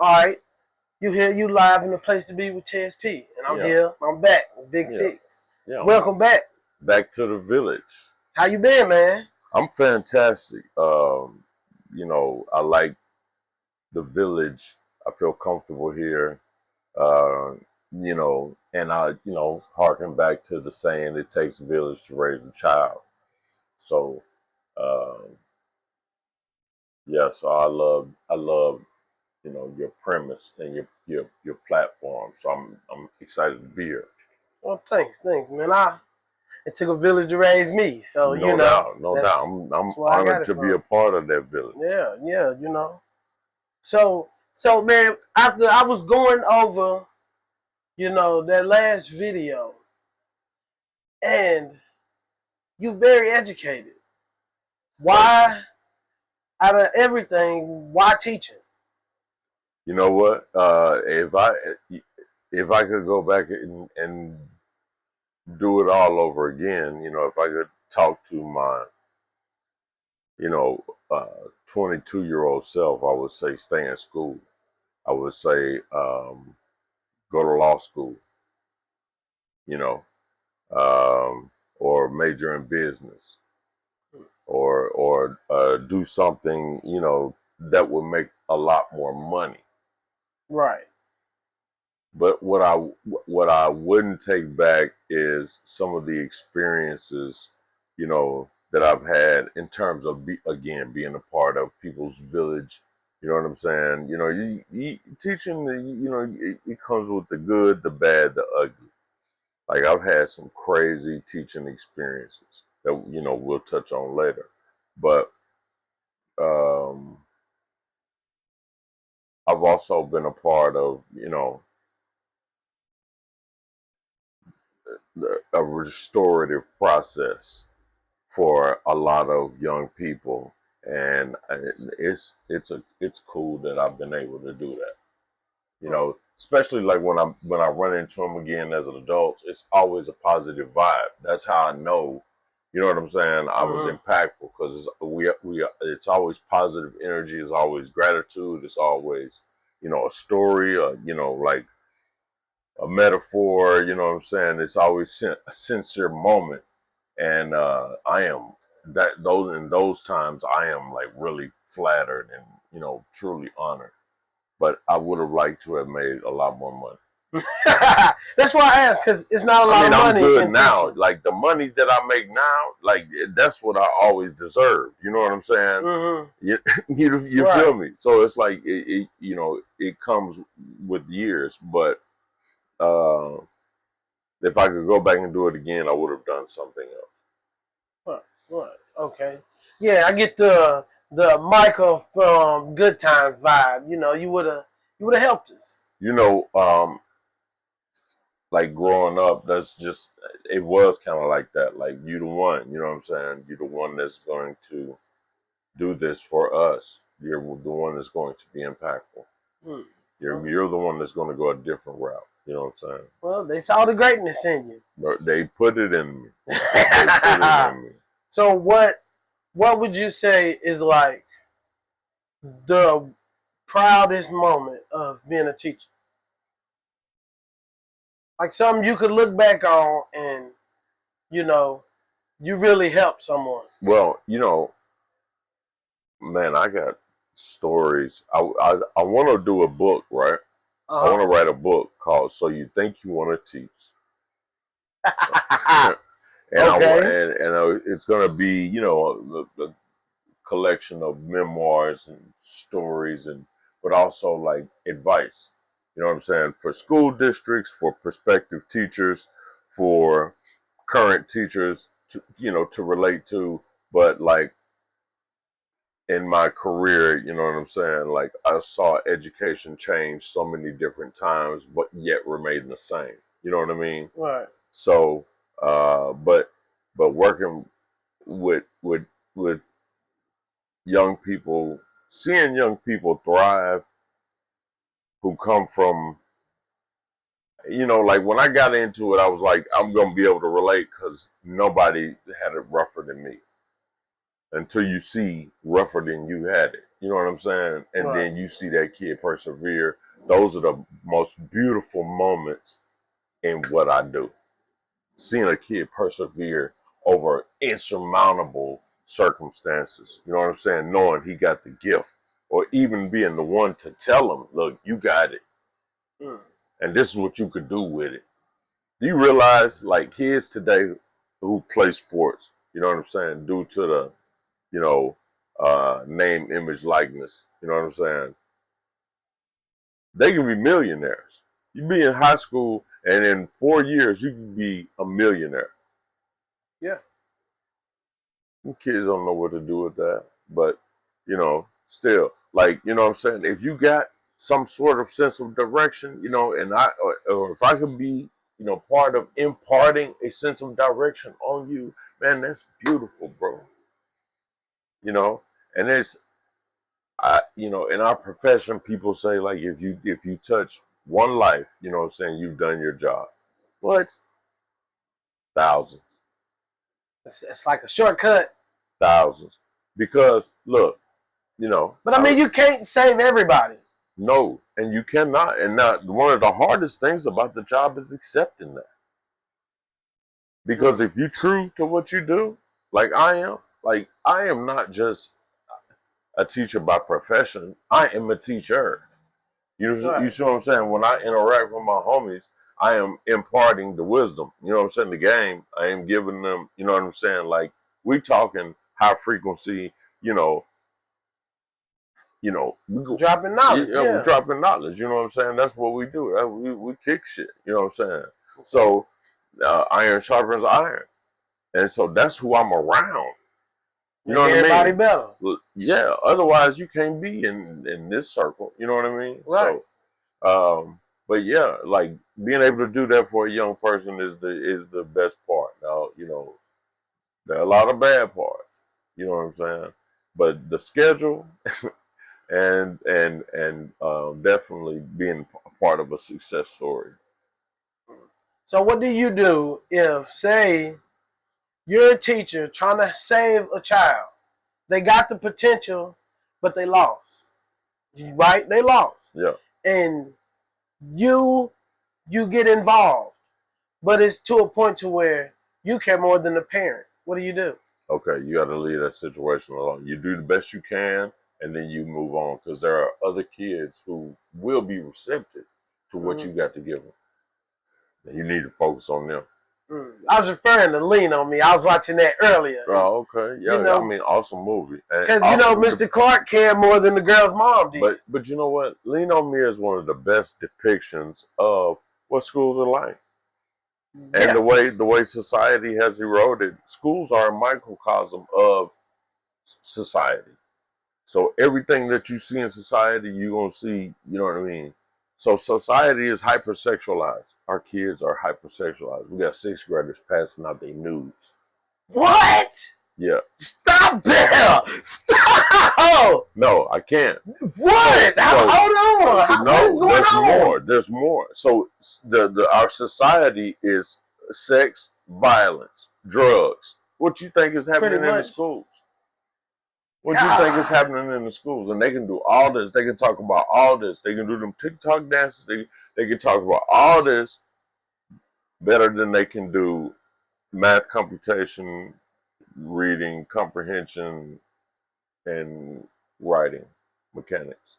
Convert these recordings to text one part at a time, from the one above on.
All right, you here, you live in the place to be with TSP, and I'm here. I'm back with BIG6. Yeah. Welcome back. Back to the village. How you been, man? I'm fantastic. You know, I like the village. I feel comfortable here. You know, and harken back to the saying, it takes a village to raise a child. So, um, yeah, so I love, your premise and your platform. So I'm excited to be here. Well, thanks, man. It took a village to raise me, so No doubt, no doubt. I'm that's where I got honored it to from. be a part of that village. Yeah, So man, after I was going over, that last video, and you very educated. Why, out of everything, why teaching? You know what? If I could go back and do it all over again, if I could talk to my, you know, 22-year-old self, I would say stay in school. I would say go to law school, you know, or major in business, or do something, that would make a lot more money. Right. But what I wouldn't take back is some of the experiences, that I've had in terms of being a part of people's village. You know what I'm saying? You teaching. It comes with the good, the bad, the ugly. Like I've had some crazy teaching experiences that we'll touch on later, but um, I've also been a part of a restorative process for a lot of young people, and it's cool that I've been able to do that. Especially like when I run into them again as an adult, it's always a positive vibe. That's how I know, you know what I'm saying, I was impactful, because it's always positive energy, it's always gratitude, it's always a story, like a metaphor. You know what I'm saying? It's always a sincere moment, and I am in those times I am like really flattered and truly honored. But I would have liked to have made a lot more money. That's why I asked, because it's not a lot of money. I'm good now. Teaching. Like the money that I make now, like that's what I always deserved. You know what I'm saying? You right. Feel me? So it's like it comes with years. But if I could go back and do it again, I would have done something else. What? Okay. Yeah, I get the Michael from Good Times vibe. You would have helped us. Like growing up, it was kind of like that. Like you the one, you know what I'm saying? You're the one that's going to do this for us. You're the one that's going to be impactful. You're the one that's going to go a different route. You know what I'm saying? Well, they saw the greatness in you. They put it in me. They put it in me. So what would you say is like the proudest moment of being a teacher? Like something you could look back on and, you really helped someone. Well, man, I got stories. I want to do a book, right? I want to write a book called "So You Think You Want to Teach." And it's going to be, a collection of memoirs and stories, but also like advice. You know what I'm saying? For school districts, for prospective teachers, for current teachers, to relate to. But like in my career, you know what I'm saying? Like I saw education change so many different times, but yet remain the same. You know what I mean? Right. So, but working with young people, seeing young people thrive who come from, like when I got into it, I was like, I'm going to be able to relate because nobody had it rougher than me. Until you see rougher than you had it. You know what I'm saying? And Right. then you see that kid persevere. Those are the most beautiful moments in what I do. Seeing a kid persevere over insurmountable circumstances. You know what I'm saying? Knowing he got the gift, or even being the one to tell him, look, you got it. Mm. And this is what you could do with it. Do you realize, like, kids today who play sports, you know what I'm saying, due to the, you know, name, image, likeness, you know what I'm saying, they can be millionaires. You be in high school, and in 4 years, you can be a millionaire. Yeah. Kids don't know what to do with that, but, you know, still, like, you know what I'm saying, if you got some sort of sense of direction, you know, and or if I could be, you know, part of imparting a sense of direction on you, man, that's beautiful, bro. You know, and you know, in our profession, people say, like, if you touch one life, you know what I'm saying, you've done your job. What? Thousands. It's like a shortcut. Thousands. Because look, you know, But I mean, you can't save everybody. no, and you cannot. And now, one of the hardest things about the job is accepting that. Because if you're true to what you do, like I am not just a teacher by profession. I am a teacher. You Right. see what I'm saying? When I interact with my homies, I am imparting the wisdom. You know what I'm saying? The game, I am giving them, you know what I'm saying? Like, we talking high frequency, you know, we go, Dropping knowledge, we're yeah. dropping knowledge. You know what I'm saying? That's what we do. We kick shit. You know what I'm saying? So iron sharpens iron, and so that's who I'm around. You Make know what I everybody mean? better. Yeah. Otherwise, you can't be in this circle. You know what I mean? Right. So, but yeah, like being able to do that for a young person is the best part. Now, you know, there are a lot of bad parts. You know what I'm saying? But the schedule and definitely being a part of a success story. So what do you do if, say, you're a teacher trying to save a child? They got the potential, but they lost. Right? They lost. Yeah. And you get involved, but it's to a point to where you care more than the parent. What do you do? Okay, you got to leave that situation alone. You do the best you can, and then you move on because there are other kids who will be receptive to what you got to give them. And you need to focus on them. I was referring to Lean on Me. I was watching that earlier. Oh, okay. Yeah, you know, I mean, awesome movie. Because, you know, Mr. Clark cared more than the girl's mom did. But you know what? Lean on Me is one of the best depictions of what schools are like. And the way society has eroded, schools are a microcosm of society. So everything that you see in society, you're gonna see, you know what I mean? So society is hypersexualized. Our kids are hypersexualized. We got sixth graders passing out their nudes. What? Yeah. Stop there! Stop! No, I can't. What? Hold on. No, what is going there's on? more. There's more. So our society is sex, violence, drugs. What you think is happening in the schools? What you think is happening in the schools? And they can do all this. They can talk about all this. They can do them TikTok dances. They can talk about all this better than they can do math computation, reading, comprehension, and writing mechanics.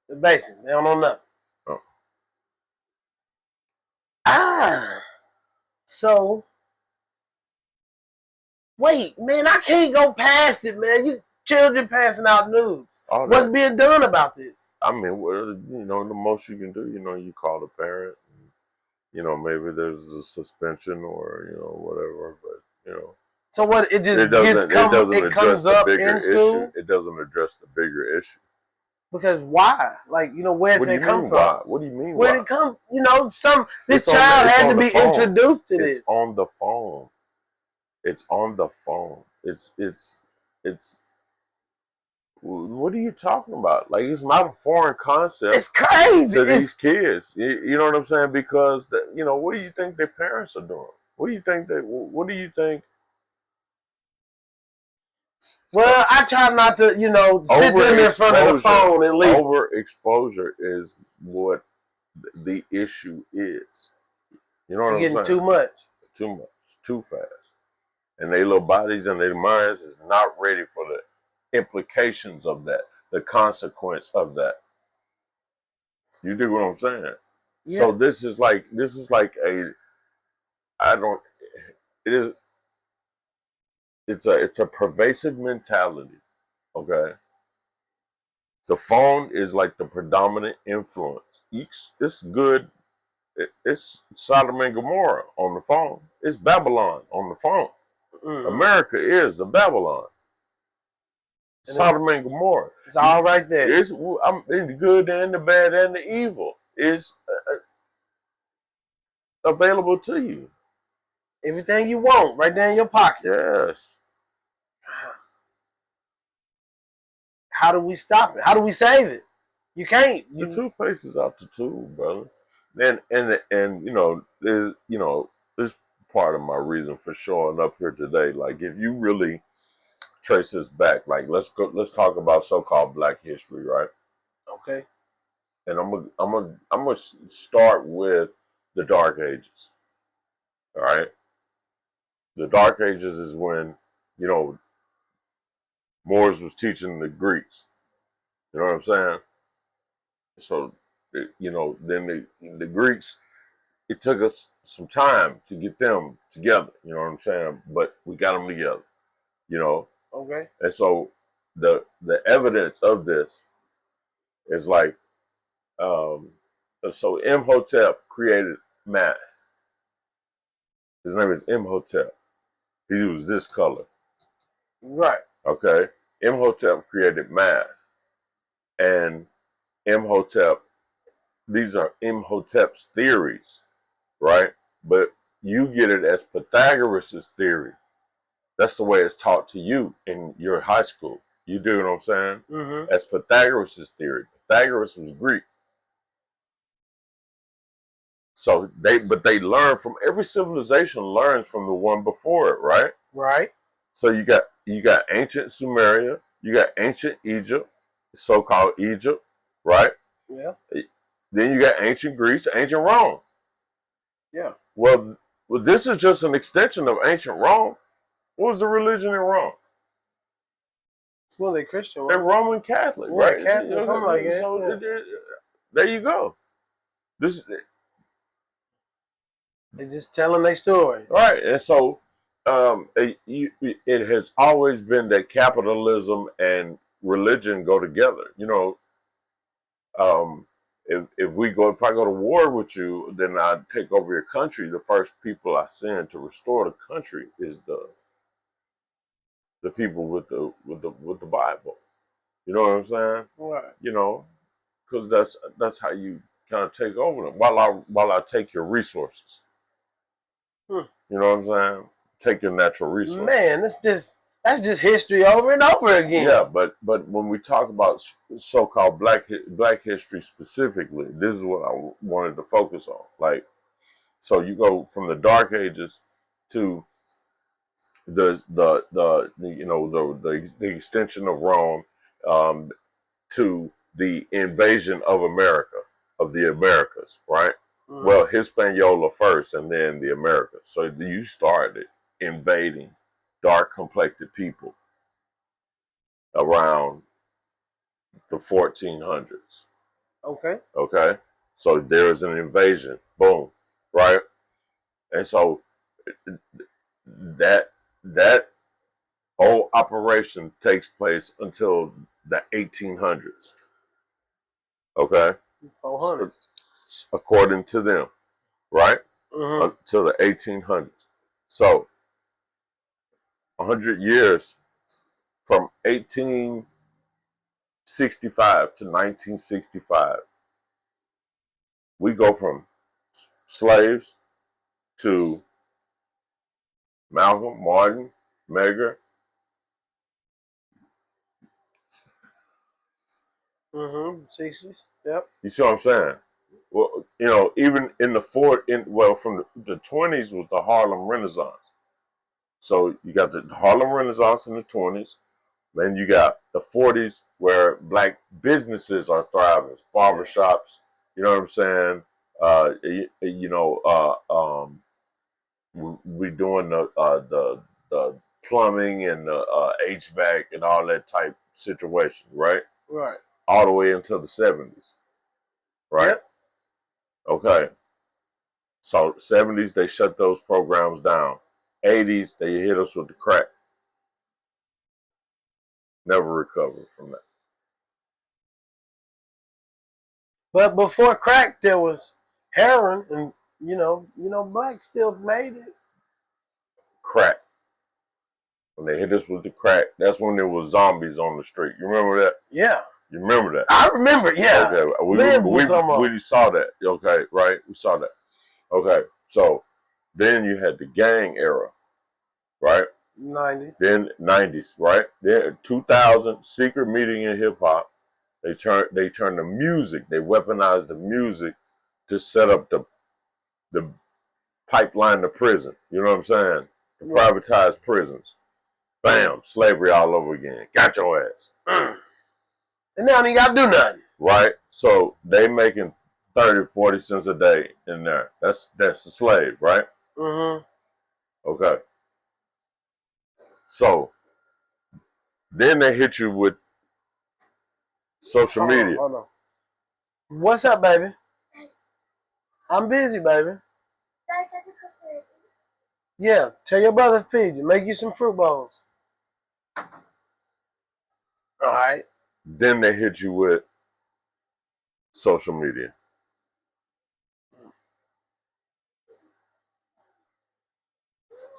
The basics. They don't know nothing. Oh. So, wait, man, I can't go past it, man. You children passing out nudes. What's being done about this? I mean, well, you know, the most you can do, you know, you call the parent. And, you know, maybe there's a suspension or, you know, whatever, but, you know. So what, it just comes up in school? It doesn't address the bigger issue. Because why? Like, you know, where did they come from? Why? What do you mean where why? did it come? You know, this child had to be introduced to this. It's on the phone. It's on the phone. It's what are you talking about? Like, it's not a foreign concept. It's crazy to these kids. You know what I'm saying? Because you know, what do you think their parents are doing? What do you think Well, I try not to, sit them in front of the phone and leave. Overexposure is what the issue is. You know what I'm saying? Getting too much. Too much. Too fast. And their little bodies and their minds is not ready for the implications of that, the consequence of that. You dig what I'm saying? Yeah. So this is like it's a pervasive mentality. Okay. The phone is like the predominant influence. It's good. It's Sodom and Gomorrah on the phone. It's Babylon on the phone. America is the Babylon. Sodom and Gomorrah. It's all right there. It's the good and the bad and the evil is available to you. Everything you want right there in your pocket. Yes. How do we stop it? How do we save it? You can't. The toothpaste is out the tube, brother. And this part of my reason for showing up here today. Like, if you really trace this back, like let's talk about so-called Black history, right? Okay. And I'm gonna start with the Dark Ages. All right. The Dark Ages is when Moors was teaching the Greeks. You know what I'm saying? So then the Greeks. It took us some time to get them together. You know what I'm saying? But we got them together. Okay. And so the evidence of this is like, so Imhotep created math. His name is Imhotep. He was this color. Right. Okay. Imhotep created math. And these are Imhotep's theories, right? But you get it as Pythagoras' theory. That's the way it's taught to you in your high school. You do what I'm saying? Mm-hmm. That's Pythagoras' theory. Pythagoras was Greek. So they learn from every civilization learns from the one before it, right? Right. So you got ancient Sumeria, you got ancient Egypt, so-called Egypt, right? Yeah. Then you got ancient Greece, ancient Rome. Yeah. Well, this is just an extension of ancient Rome. What was the religion in Rome? Well, they're Christian, right? They're Roman Catholic, right? Catholic, something like that. So there you go. They're just telling their story. Right. And so it has always been that capitalism and religion go together. If I go to war with you, then I take over your country. The first people I send to restore the country is the people with the Bible. You know what I'm saying? Right. Because that's how you kind of take over them. While I take your resources. You know what I'm saying? Take your natural resources. Man, that's just history over and over again. Yeah, but when we talk about so-called black history specifically, this is what I wanted to focus on. Like, so you go from the Dark Ages to the extension of Rome, to the invasion of America, of the Americas, right? Mm-hmm. Well, Hispaniola first, and then the Americas. So you started invading dark-complected people around the 1400s. Okay. Okay. So there's an invasion. Boom. Right. And so that whole operation takes place until the 1800s. Okay. 400. So, according to them, right? Mm-hmm. Until the 1800s. So 100 years from 1865 to 1965, we go from slaves to Malcolm, Martin, Medgar. Mm-hmm. 60s. Yep. You see what I'm saying? Well, even in the from the 20s was the Harlem Renaissance. So you got the Harlem Renaissance in the 20s. Then you got the 40s where black businesses are thriving, barbershops. You know what I'm saying? We doing the plumbing and the HVAC and all that type situation, right? Right. All the way until the 70s, right? Yep. Okay. So 70s they shut those programs down. 80s they hit us with the crack. Never recovered from that. But before crack, there was heroin, and blacks still made it. Crack. When they hit us with the crack, that's when there was zombies on the street. You remember that? Yeah. You remember that? I remember, yeah. Okay. We saw that. Okay, right? We saw that. Okay. So then you had the gang era, right? 90s. Then 90s, right? Then 2000, secret meeting in hip hop. They turned the music, they weaponized the music to set up the pipeline to prison. You know what I'm saying? To privatize prisons. Bam, slavery all over again. Got your ass. And now you gotta do nothing. Right? So they making 30, 40 cents a day in there. That's a slave, right? Mm-hmm. Okay. So then they hit you with social media. Hold on. What's up, baby? I'm busy, baby. Yeah, tell your brother to feed you. Make you some fruit bowls. All right. Then they hit you with social media.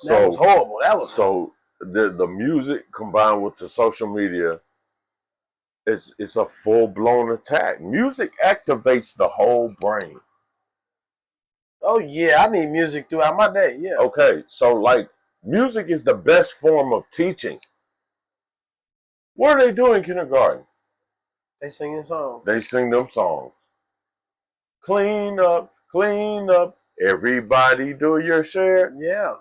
That was horrible. That was so the music combined with the social media, it's a full blown attack. Music activates the whole brain. Oh yeah, I need music throughout my day. Yeah. Okay, so like music is the best form of teaching. What are they doing in kindergarten? They singing songs. They sing them songs. Clean up, everybody do your share. Yeah.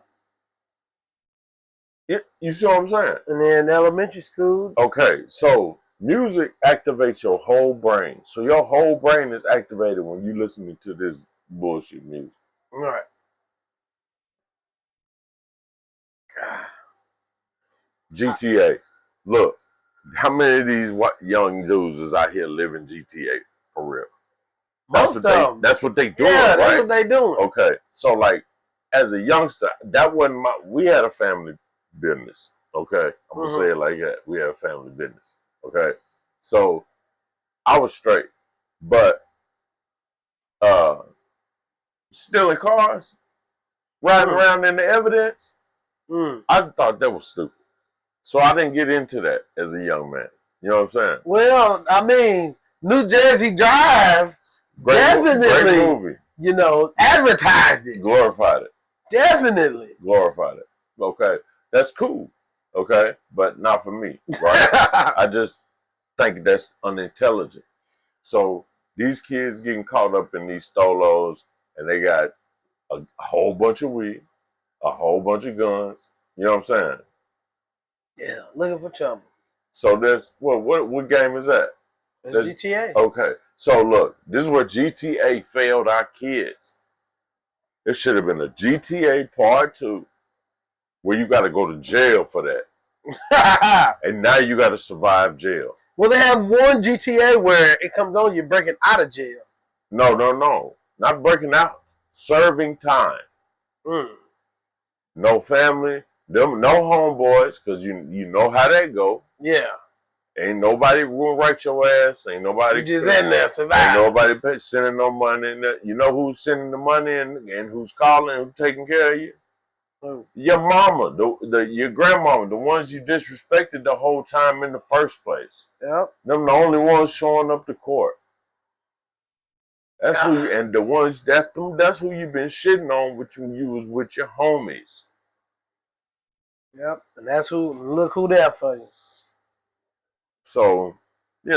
You see what I'm saying? And then elementary school. Okay, so music activates your whole brain. So your whole brain is activated when you listening to this bullshit music. Right. GTA. Look, how many of these young dudes is out here living GTA for real? That's what they doing, yeah, right? that's what they doing. Okay, so like, as a youngster, that wasn't we had a family business, okay? I'm gonna say it like that. We had a family business, okay? So, I was straight, but stealing cars, riding around in the evidence, I thought that was stupid. So I didn't get into that as a young man. You know what I'm saying? Well, I mean, New Jersey Drive definitely, great movie. Advertised it. Glorified it. Definitely. Glorified it. Okay. That's cool. Okay. But not for me. Right? I just think that's unintelligent. So these kids getting caught up in these stolos and they got a whole bunch of weed, a whole bunch of guns. You know what I'm saying? Yeah, looking for trouble. So there's what game is that? That's GTA. Okay. So look, this is where GTA failed our kids. It should have been a GTA Part 2 where you got to go to jail for that. And now you got to survive jail. Well, they have one GTA where it comes on, you're breaking out of jail. No. Not breaking out. Serving time. No family. No homeboys, because you know how that go. Yeah. Ain't nobody will write your ass. Ain't nobody. You just in there surviving. Ain't nobody sending no money. You know who's sending the money and who's calling and taking care of you? Who? Your mama, your grandmama, the ones you disrespected the whole time in the first place. Yep. Them the only ones showing up to court. That's who and the ones that's who you've been shitting on when you was with your homies. Yep. And that's look who there for you. So, I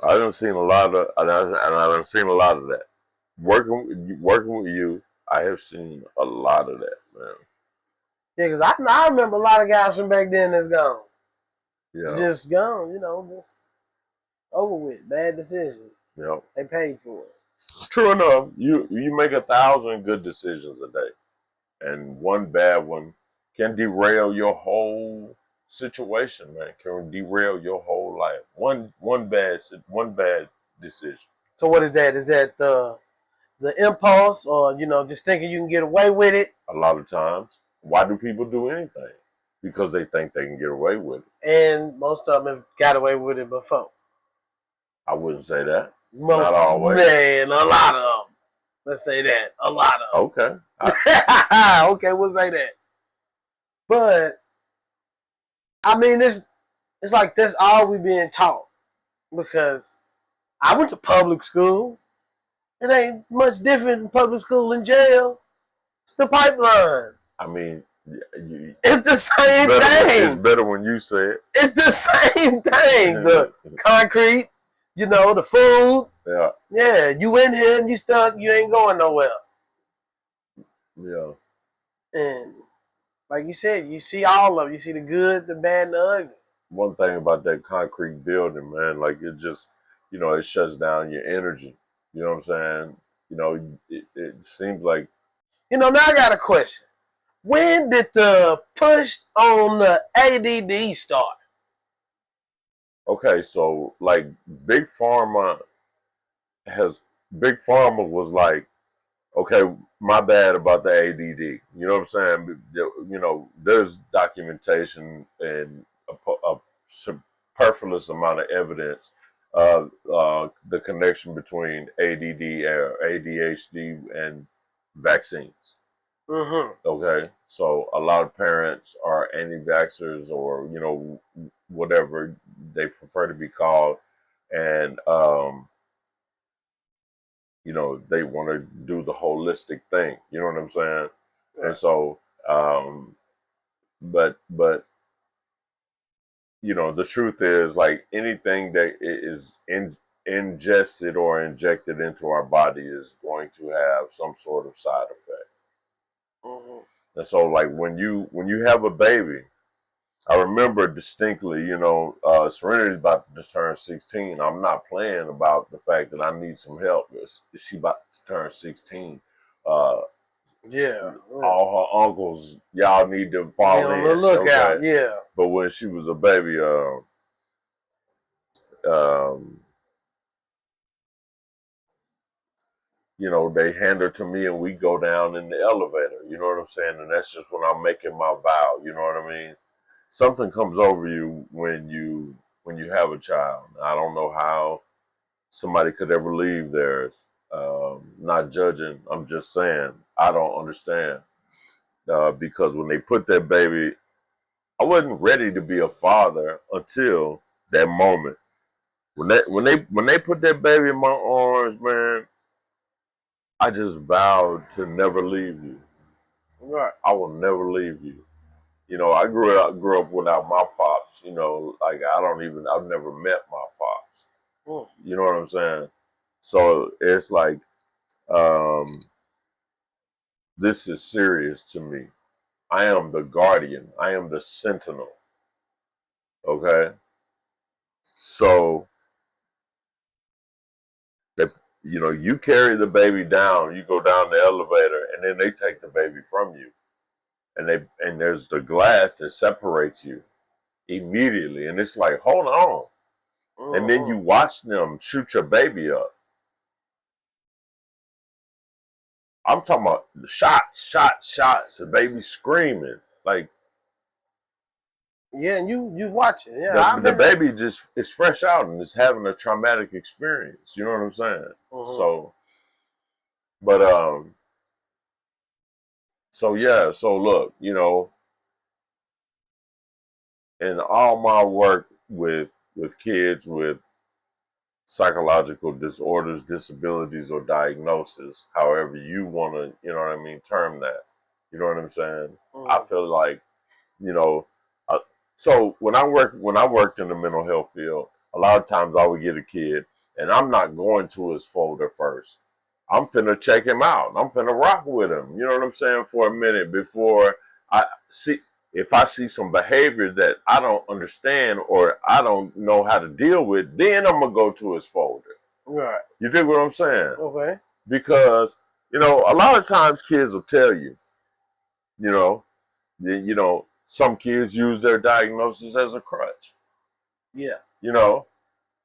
done seen a lot of that. Working with you, I have seen a lot of that, man. Yeah, because I remember a lot of guys from back then that's gone. Yeah. Just gone, just over with. Bad decision. Yeah. They paid for it. True enough. You make 1,000 good decisions a day, and one bad one can derail your whole situation, man. Can derail your whole life. One bad decision. So what is that? Is that the impulse, or just thinking you can get away with it? A lot of times, why do people do anything? Because they think they can get away with it. And most of them have got away with it before. I wouldn't say that. Most, not always. Man, a lot of them. Let's say that. A lot of them. Okay. Okay, we'll say that. But I mean, it's like that's all we being taught, because I went to public school. It ain't much different in public school and jail. It's the pipeline. I mean, it's the same thing. It's better when you say it. It's the same thing. The concrete, the food. Yeah. Yeah, you in here and you stuck, you ain't going nowhere. Yeah. And like you said, you see all of it. You see the good, the bad, and the ugly. One thing about that concrete building, man, like it just, it shuts down your energy. You know what I'm saying? It seems like. Now I got a question. When did the push on the ADD start? Okay, so like Big Pharma was like, okay, my bad about the ADD. You know what I'm saying? There's documentation and a superfluous amount of evidence of the connection between ADD or ADHD and vaccines. Mm-hmm. Okay, so a lot of parents are anti-vaxxers, or whatever they prefer to be called, and they want to do the holistic thing. You know what I'm saying? Right. And so, but the truth is, like anything that is ingested or injected into our body is going to have some sort of side effect. Mm-hmm. And so, like when you have a baby, I remember distinctly, Serenity's about to turn 16. I'm not playing about the fact that I need some help. She about to turn 16. Yeah. All her uncles, y'all need to fall in. On the lookout, okay. Yeah. But when she was a baby, they hand her to me and we go down in the elevator. You know what I'm saying? And that's just when I'm making my vow. You know what I mean? Something comes over you when you have a child. I don't know how somebody could ever leave theirs. Not judging. I'm just saying I don't understand. Because when they put that baby, I wasn't ready to be a father until that moment. When they put that baby in my arms, man, I just vowed to never leave you. Right. I will never leave you. I grew up without my pops. Like I've never met my pops. You know what I'm saying? So it's like, this is serious to me. I am the guardian. I am the sentinel. Okay? So, you carry the baby down, you go down the elevator, and then they take the baby from you. And there's the glass that separates you immediately. And it's like, hold on. And then you watch them shoot your baby up. I'm talking about shots, the baby screaming. Like, yeah, and you watch it. Yeah, the baby just is fresh out and is having a traumatic experience. You know what I'm saying? So, but yeah. So look, in all my work with kids with psychological disorders, disabilities, or diagnosis, however you want to, term that. You know what I'm saying? I feel like, so when I worked in the mental health field, a lot of times I would get a kid and I'm not going to his folder first. I'm finna check him out. I'm finna rock with him. You know what I'm saying? For a minute before if I see some behavior that I don't understand or I don't know how to deal with, then I'm gonna go to his folder. Right. You dig what I'm saying? Okay. Because a lot of times kids will tell you, some kids use their diagnosis as a crutch. Yeah.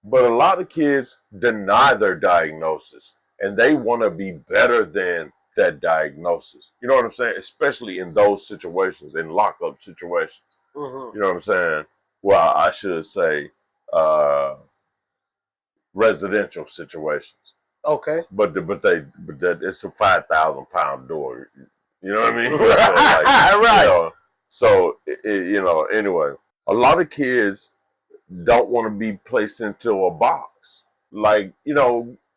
But a lot of kids deny their diagnosis and they want to be better than that diagnosis. You know what I'm saying? Especially in those situations, in lockup situations. Mm-hmm. You know what I'm saying? Well, I should say residential situations. Okay. But that it's a 5,000-pound door. You know what I mean? Right. So anyway, a lot of kids don't want to be placed into a box. Like,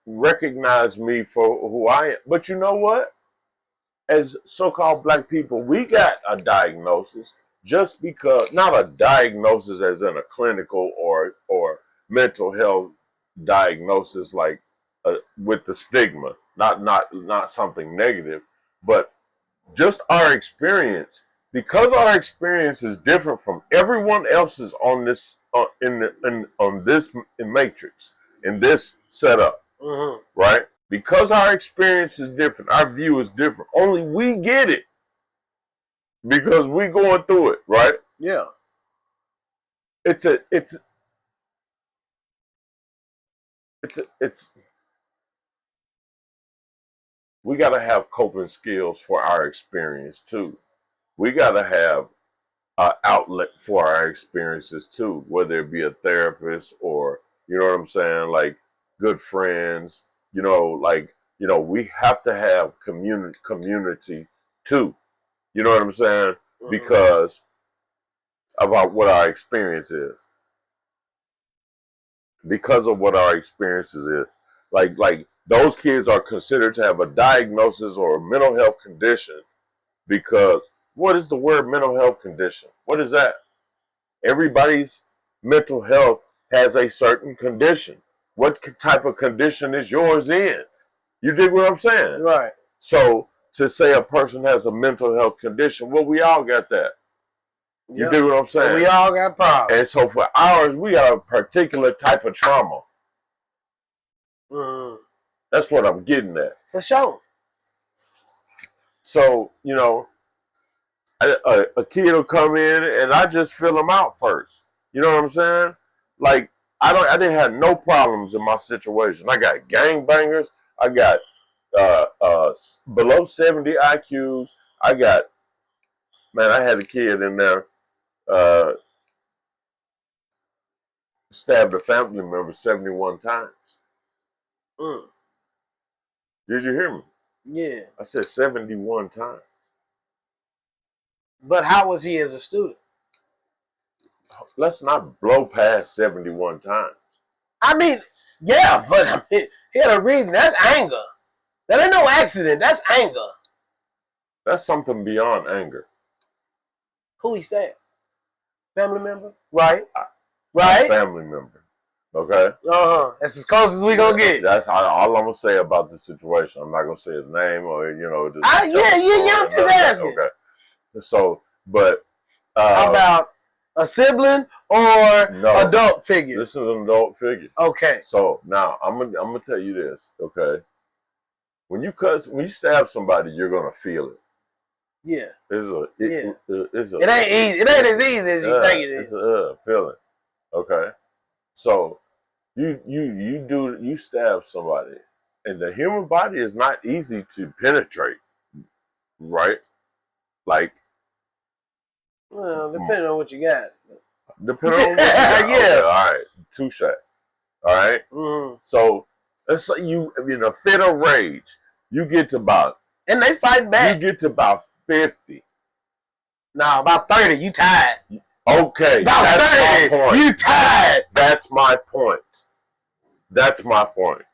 recognize me for who I am. But you know what? As so-called black people, we got a diagnosis just because, not a diagnosis as in a clinical or mental health diagnosis, like with the stigma, not something negative, but just our experience. Because our experience is different from everyone else's on this on this matrix, in this setup, right? Because our experience is different, our view is different. Only we get it because we going through it, right? Yeah. It's we got to have coping skills for our experience too. We got to have an outlet for our experiences too, whether it be a therapist or, you know what I'm saying, like good friends, we have to have community too. You know what I'm saying? Because about what our experience is. Because of what our experiences is. Like those kids are considered to have a diagnosis or a mental health condition because what is the word mental health condition? What is that? Everybody's mental health has a certain condition. What type of condition is yours in? You dig what I'm saying? Right. So to say a person has a mental health condition, well, we all got that. You dig what I'm saying? And we all got problems. And so for ours, we got a particular type of trauma. That's what I'm getting at. For sure. So, a kid will come in and I just fill them out first. You know what I'm saying? Like, I didn't have no problems in my situation. I got gangbangers. I got below 70 IQs. I had a kid in there stabbed a family member 71 times. Did you hear me? Yeah. I said 71 times. But how was he as a student? Let's not blow past 71 times. I mean, yeah, but he had a reason. That's anger. That ain't no accident. That's anger. That's something beyond anger. Who he stabbed? Family member? Right. Right? Family member. Okay? That's as close as we gonna get. That's all I'm gonna say about the situation. I'm not gonna say his name or, I'm just asking. Okay. So, but how about a sibling or adult figure? This is an adult figure. Okay. So now I'm gonna tell you this, okay? When you stab somebody, you're gonna feel it. Yeah. It ain't easy. It ain't as easy as you think it is. It's a feeling. Okay. So you stab somebody, and the human body is not easy to penetrate, right? Like, well, depending on what you got. Depending on what you got. Yeah. Okay, all right. Touche. All right. So let's say you in a fit of rage, you get to about, and they fight back. You get to about 50. Nah, about 30. You tired. Okay, about that's 30. My point. You tired. That's my point. That's my point.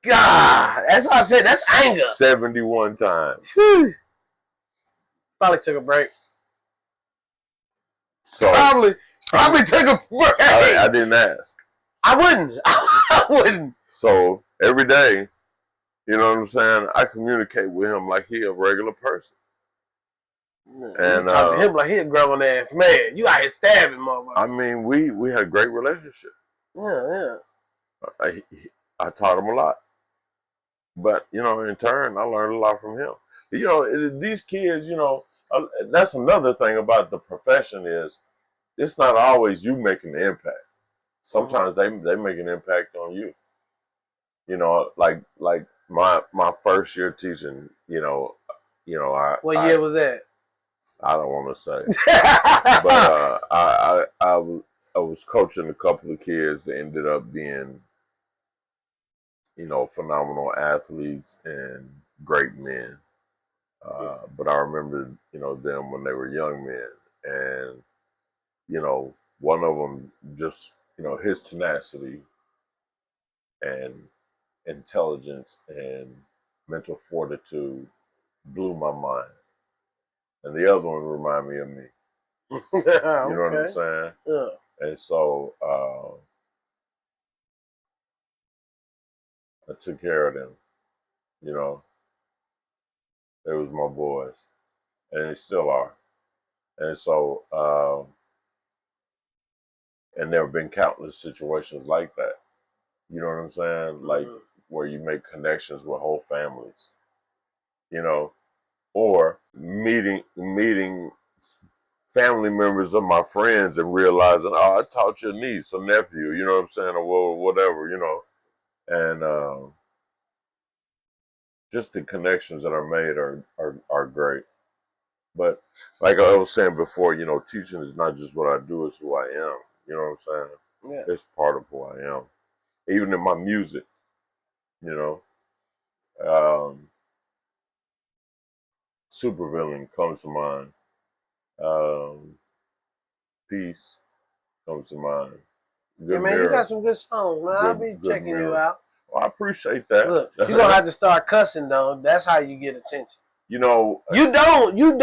God, that's what I said. That's anger. 71 times. Probably took a break. So probably took a break. I didn't ask. I wouldn't. I wouldn't. So every day, you know what I'm saying, I communicate with him like he a regular person. You And talk to him like he a grown ass man. You out here stabbing motherfuckers. I mean, we had a great relationship. Yeah. I taught him a lot, but you know, in turn, I learned a lot from him. You know, these kids, you know, that's another thing about the profession is it's not always you making the impact. Sometimes they make an impact on you. You know, like my first year teaching. What year was that? I don't want to say, but I was coaching a couple of kids that ended up being, you know, phenomenal athletes and great men. But I remember, you know, them when they were young men, and you know, one of them just, you know, his tenacity and intelligence and mental fortitude blew my mind, and the other one reminded me of me. You know what I'm Okay. saying? Yeah. And so I took care of them. You know, they was my boys, and they still are. And so, and there have been countless situations like that. You know what I'm saying? Like where you make connections with whole families. You know, or meeting family members of my friends and realizing, oh, I taught your niece or nephew. You know what I'm saying? Or whatever. You know, and just the connections that are made are great. But like I was saying before, you know, teaching is not just what I do; it's who I am. You know what I'm saying? Yeah. It's part of who I am. Even in my music, you know, Supervillain comes to mind. Um, Peace comes to mind. Yeah, Good man, you got Mirror, some good songs, man. I'll be good checking you Mirror. out. Well, I appreciate that. Look, you're gonna have to start cussing though. That's how you get attention. You know, You don't. you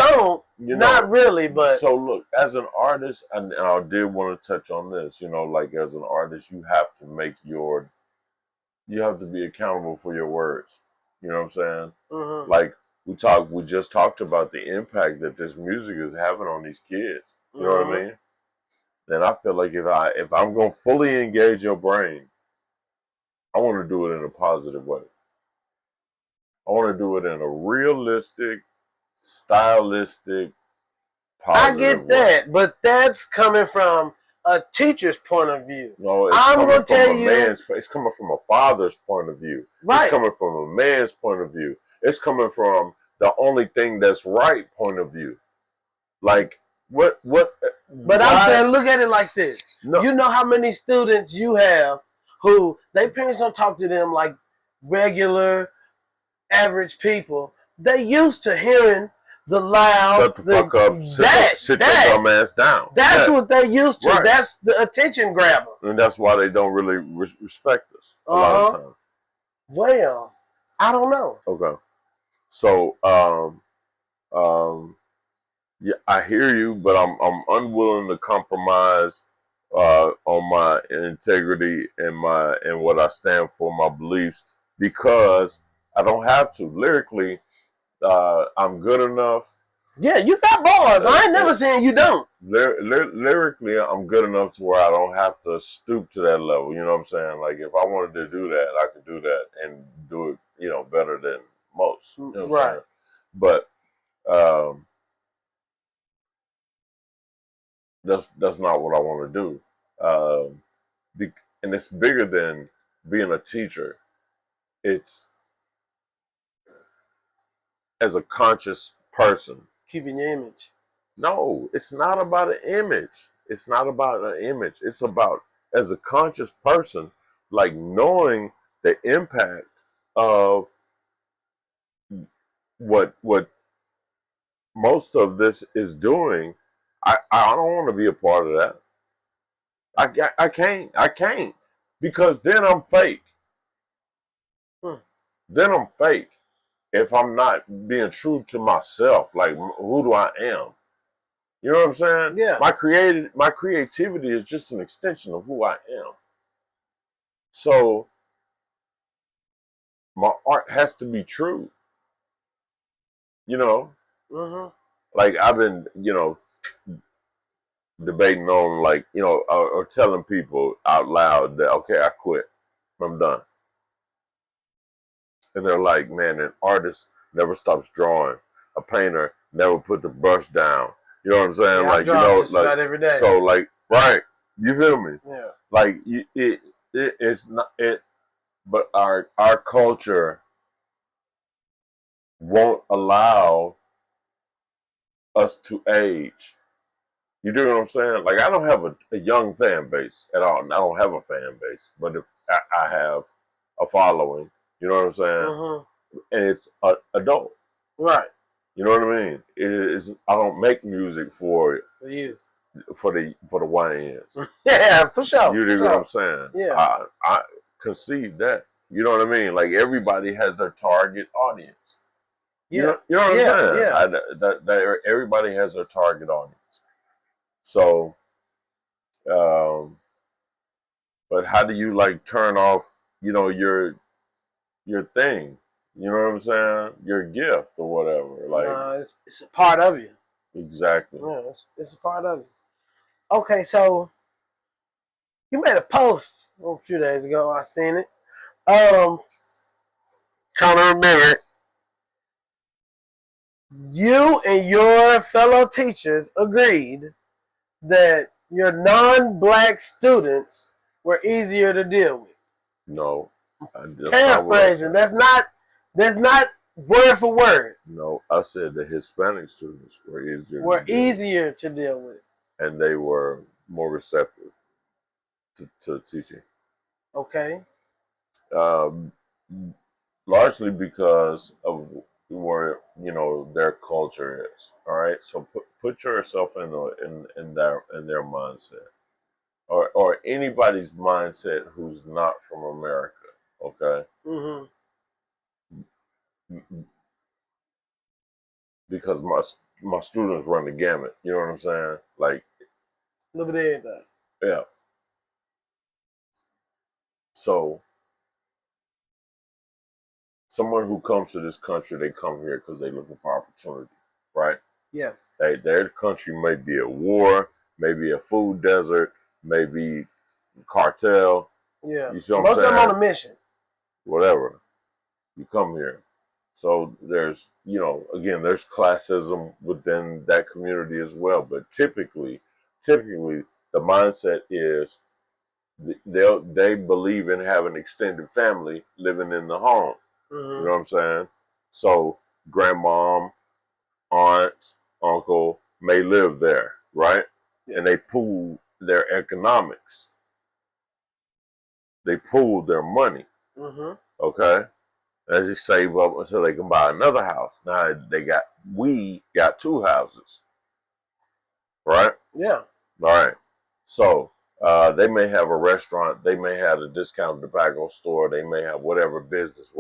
Not know. really, but So look, as an artist, and I did want to touch on this. You know, like as an artist, you have to you have to be accountable for your words. You know what I'm saying? Like we just talked about the impact that this music is having on these kids. You know what I mean? Then I feel like if I'm gonna fully engage your brain, I want to do it in a positive way. I want to do it in a realistic, stylistic, I positive get way. that. But that's coming from a teacher's point of view. No, it's I'm coming gonna from tell a you, man's. It's coming from a father's point of view. It's right? coming from a man's point of view. It's coming from the only thing that's right point of view. Like what? But I'm saying, look at it like this. No. You know how many students you have who their parents don't talk to them like regular, average people. They used to hearing the loud, shut the fuck up, sit your dumb ass down. That's what they used to. Right. That's the attention grabber. And that's why they don't really respect us a lot of times. Well, I don't know. Okay. So, yeah, I hear you, but I'm unwilling to compromise on my integrity and what I stand for, my beliefs, because I don't have to. Lyrically, I'm good enough. Yeah, you got bars. I ain't never saying you don't. Lyrically, I'm good enough to where I don't have to stoop to that level. You know what I'm saying? Like if I wanted to do that, I could do that and do it, you know, better than most. You know what I'm saying? But that's not what I want to do. And it's bigger than being a teacher. It's as a conscious person. Keeping your image. No, it's not about an image. It's not about an image. It's about as a conscious person, like knowing the impact of what most of this is doing. I don't want to be a part of that. I can't because then I'm fake. Then I'm fake if I'm not being true to myself. Like who do I am? You know what I'm saying? Yeah. My creativity is just an extension of who I am. So my art has to be true. You know? like I've been, debating on like, or telling people out loud that, okay, I quit. I'm done. And they're like, man, an artist never stops drawing. A painter never put the brush down. You know what I'm saying? Yeah, I Like, draw just about every day. So like, right. You feel me? Yeah. Like it's not it, but our culture won't allow us to age. You do what I'm saying? Like I don't have a young fan base at all. I don't have a fan base, but if I have a following, you know what I'm saying? Mm-hmm. And it's adult, right? You know what I mean? It is. I don't make music for the YNs. Yeah, for sure. You know what I'm saying? Yeah. I concede that. You know what I mean? Like everybody has their target audience. Yeah. You know what I'm saying? Yeah. That everybody has their target audience. So, but how do you like turn off, your thing? You know what I'm saying? Your gift or whatever. Like it's a part of you. Exactly. Yeah, it's a part of you. Okay, so you made a post a few days ago. I seen it. Trying to remember. You and your fellow teachers agreed that your non-black students were easier to deal with. No. Paraphrasing. That's not word for word. No, I said the Hispanic students were easier to deal with. And they were more receptive to teaching. Okay. Largely because of where their culture is. All right, so put yourself in their mindset, or anybody's mindset who's not from America. Okay. Mm-hmm. Because my students run the gamut. You know what I'm saying? Like, look at that. Yeah. So someone who comes to this country, they come here because they're looking for opportunity, right? Yes. Their country may be at war, maybe a food desert, maybe cartel. Yeah. You see what Most I'm saying? of them on a mission. Whatever. You come here. So there's, again, there's classism within that community as well. But typically, the mindset is they believe in having extended family living in the home. Mm-hmm. You know what I'm saying? So grandmom, aunt, uncle may live there, right? Yeah. And they pool their economics. They pool their money. Mm-hmm. Okay? As they save up until they can buy another house. Now we got two houses. Right? Yeah. All right. So they may have a restaurant, they may have a discounted tobacco store, they may have whatever business,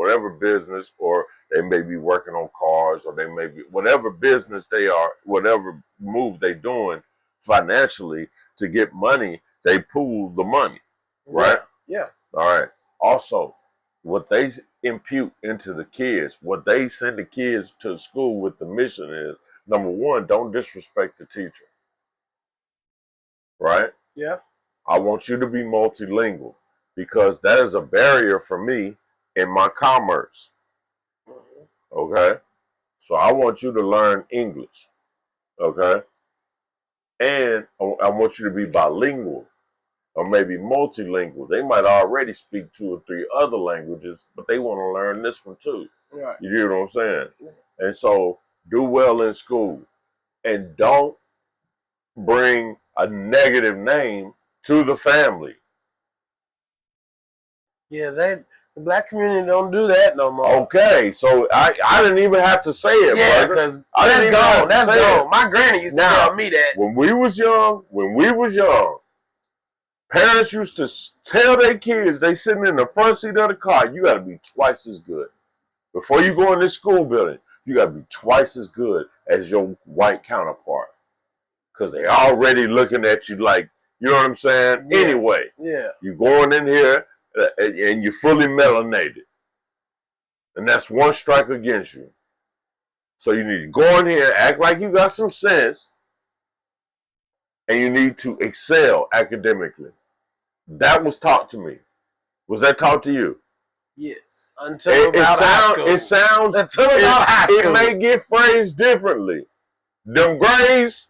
or they may be working on cars, or they may be whatever business they are, whatever move they're doing financially to get money, they pool the money, right? Yeah. All right. Also, what they impute into the kids, what they send the kids to school with the mission is, number one, don't disrespect the teacher. Right? Yeah. I want you to be multilingual because that is a barrier for me in my commerce. Okay? So I want you to learn English. Okay? And I want you to be bilingual or maybe multilingual. They might already speak 2 or 3 other languages, but they want to learn this one too. Right. You hear what I'm saying? And so do well in school and don't bring a negative name to the family. Yeah, the black community don't do that no more. Okay, so I didn't even have to say it, yeah, because that's gone. That's gone. My granny used to tell me that. When we was young, parents used to tell their kids, they sitting in the front seat of the car, you got to be twice as good. Before you go in this school building, you got to be twice as good as your white counterpart. Because they already looking at you like, you know what I'm saying? Yeah. Anyway, you going in here and you're fully melanated. And that's one strike against you. So you need to go in here, act like you got some sense, and you need to excel academically. That was taught to me. Was that taught to you? Yes. Until about high school. It sounds. Until about high school. It may get phrased differently. Them grades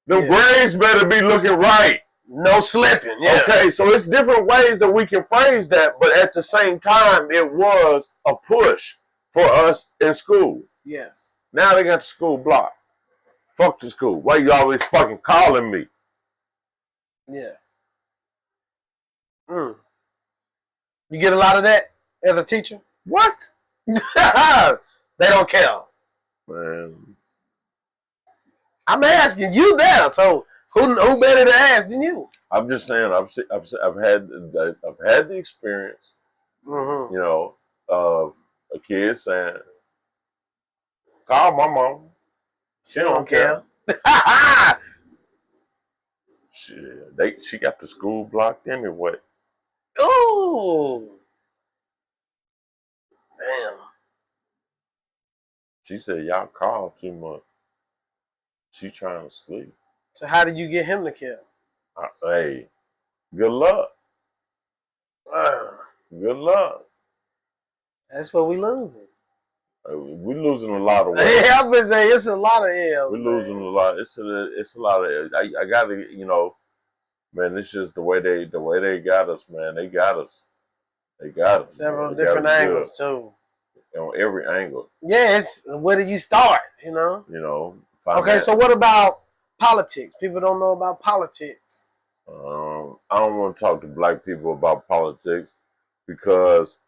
better be looking right. No slipping. Yeah. Okay, so it's different ways that we can phrase that, but at the same time, it was a push for us in school. Yes. Now they got the school blocked. Fuck the school. Why you always fucking calling me? Yeah. You get a lot of that as a teacher? What? They don't care. Man. I'm asking you there, so who better to ask than you? I'm just saying. I've had the experience. You know, a kid saying, "Call my mom. She don't care." She got the school blocked anyway. Ooh. Damn. She said, "Y'all call too much. She trying to sleep." So how did you get him to care? Hey, good luck. Good luck. That's what we losing. We're losing a lot of ways. Yeah, I've been saying it's a lot of L's. We're losing a lot. It's a lot of. I gotta, you know, man. It's just the way they got us, man. They got us. They got us. Several different angles too. On every angle. Yeah, it's where do you start? You know. You know. Okay, so what about politics? People don't know about politics. I don't want to talk to black people about politics because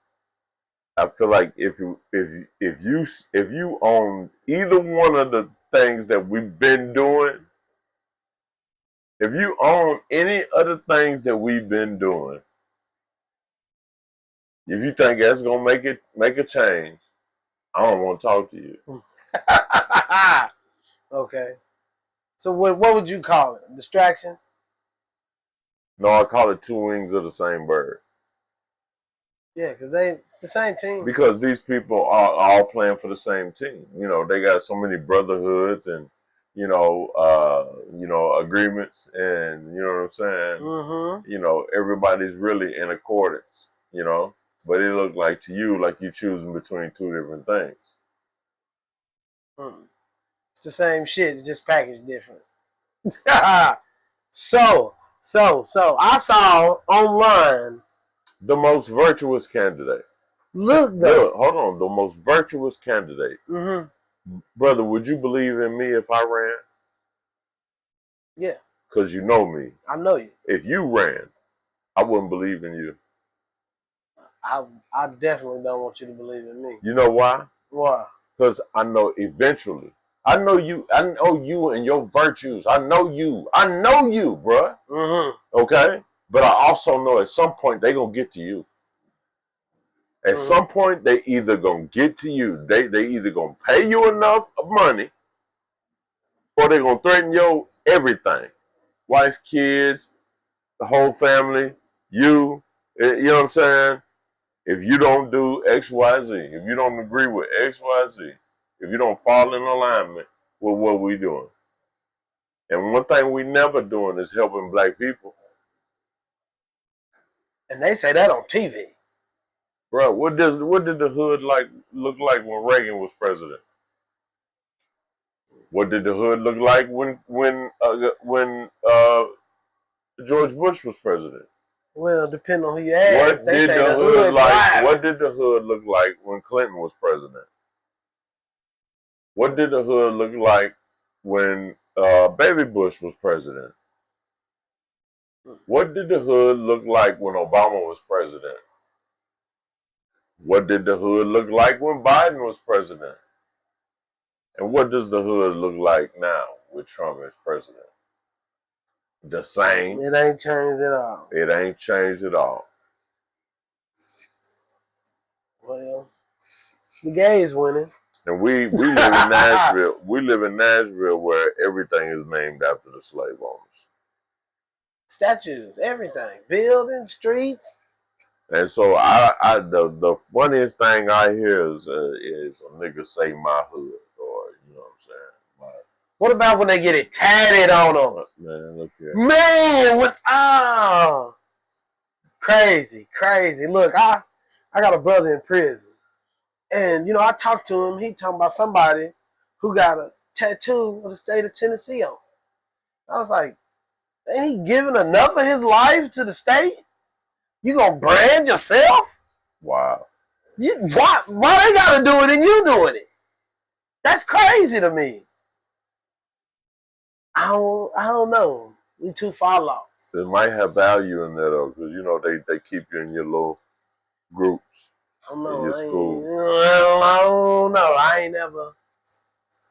I feel like if you own either one of the things that we've been doing, if you own any other things that we've been doing, if you think that's gonna make a change, I don't want to talk to you. Okay. So what would you call it? Distraction? No, I call it two wings of the same bird. Yeah, because it's the same team. Because these people are all playing for the same team. You know, they got so many brotherhoods and agreements, and you know what I'm saying. You know, everybody's really in accordance. You know, but it looked like to you like you're choosing between two different things. It's the same shit. It's just packaged different. So I saw online the most virtuous candidate. Look, hold on. The most virtuous candidate. Brother, would you believe in me if I ran? Yeah. Because you know me. I know you. If you ran, I wouldn't believe in you. I definitely don't want you to believe in me. You know why? Why? Because I know eventually. I know you and your virtues. I know you, bruh. Okay? But I also know at some point they gonna get to you. At some point they either gonna get to you. They either gonna pay you enough of money, or they gonna threaten your everything. Wife, kids, the whole family, you know what I'm saying? If you don't do X, Y, Z, if you don't agree with X, Y, Z, if you don't fall in alignment with what we doing. And one thing we never doing is helping black people. And they say that on TV. Bro, what did the hood look like when Reagan was president? What did the hood look like when George Bush was president? Well, depending on who you ask, they say the hood like. What did the hood look like when Clinton was president? What did the hood look like when Baby Bush was president? What did the hood look like when Obama was president? What did the hood look like when Biden was president? And what does the hood look like now with Trump as president? The same. It ain't changed at all. It ain't changed at all. Well, the gays winning. And we live in Nashville. We live in Nashville where everything is named after the slave owners. Statues, everything, buildings, streets. And so the funniest thing I hear is a nigga say my hood know what I'm saying? Like, What about when they get it tatted on them? man, look here. Man, what? Ah, crazy. Look, I got a brother in prison, and I talked to him. He talking about somebody who got a tattoo of the state of Tennessee on. I was like, ain't he giving enough of his life to the state? You gonna brand yourself? Wow. Why they gotta do it and you doing it? That's crazy to me. I don't know. We too far lost. It might have value in there though, because they keep you in your little groups I don't in know. your schools. I don't know. I ain't never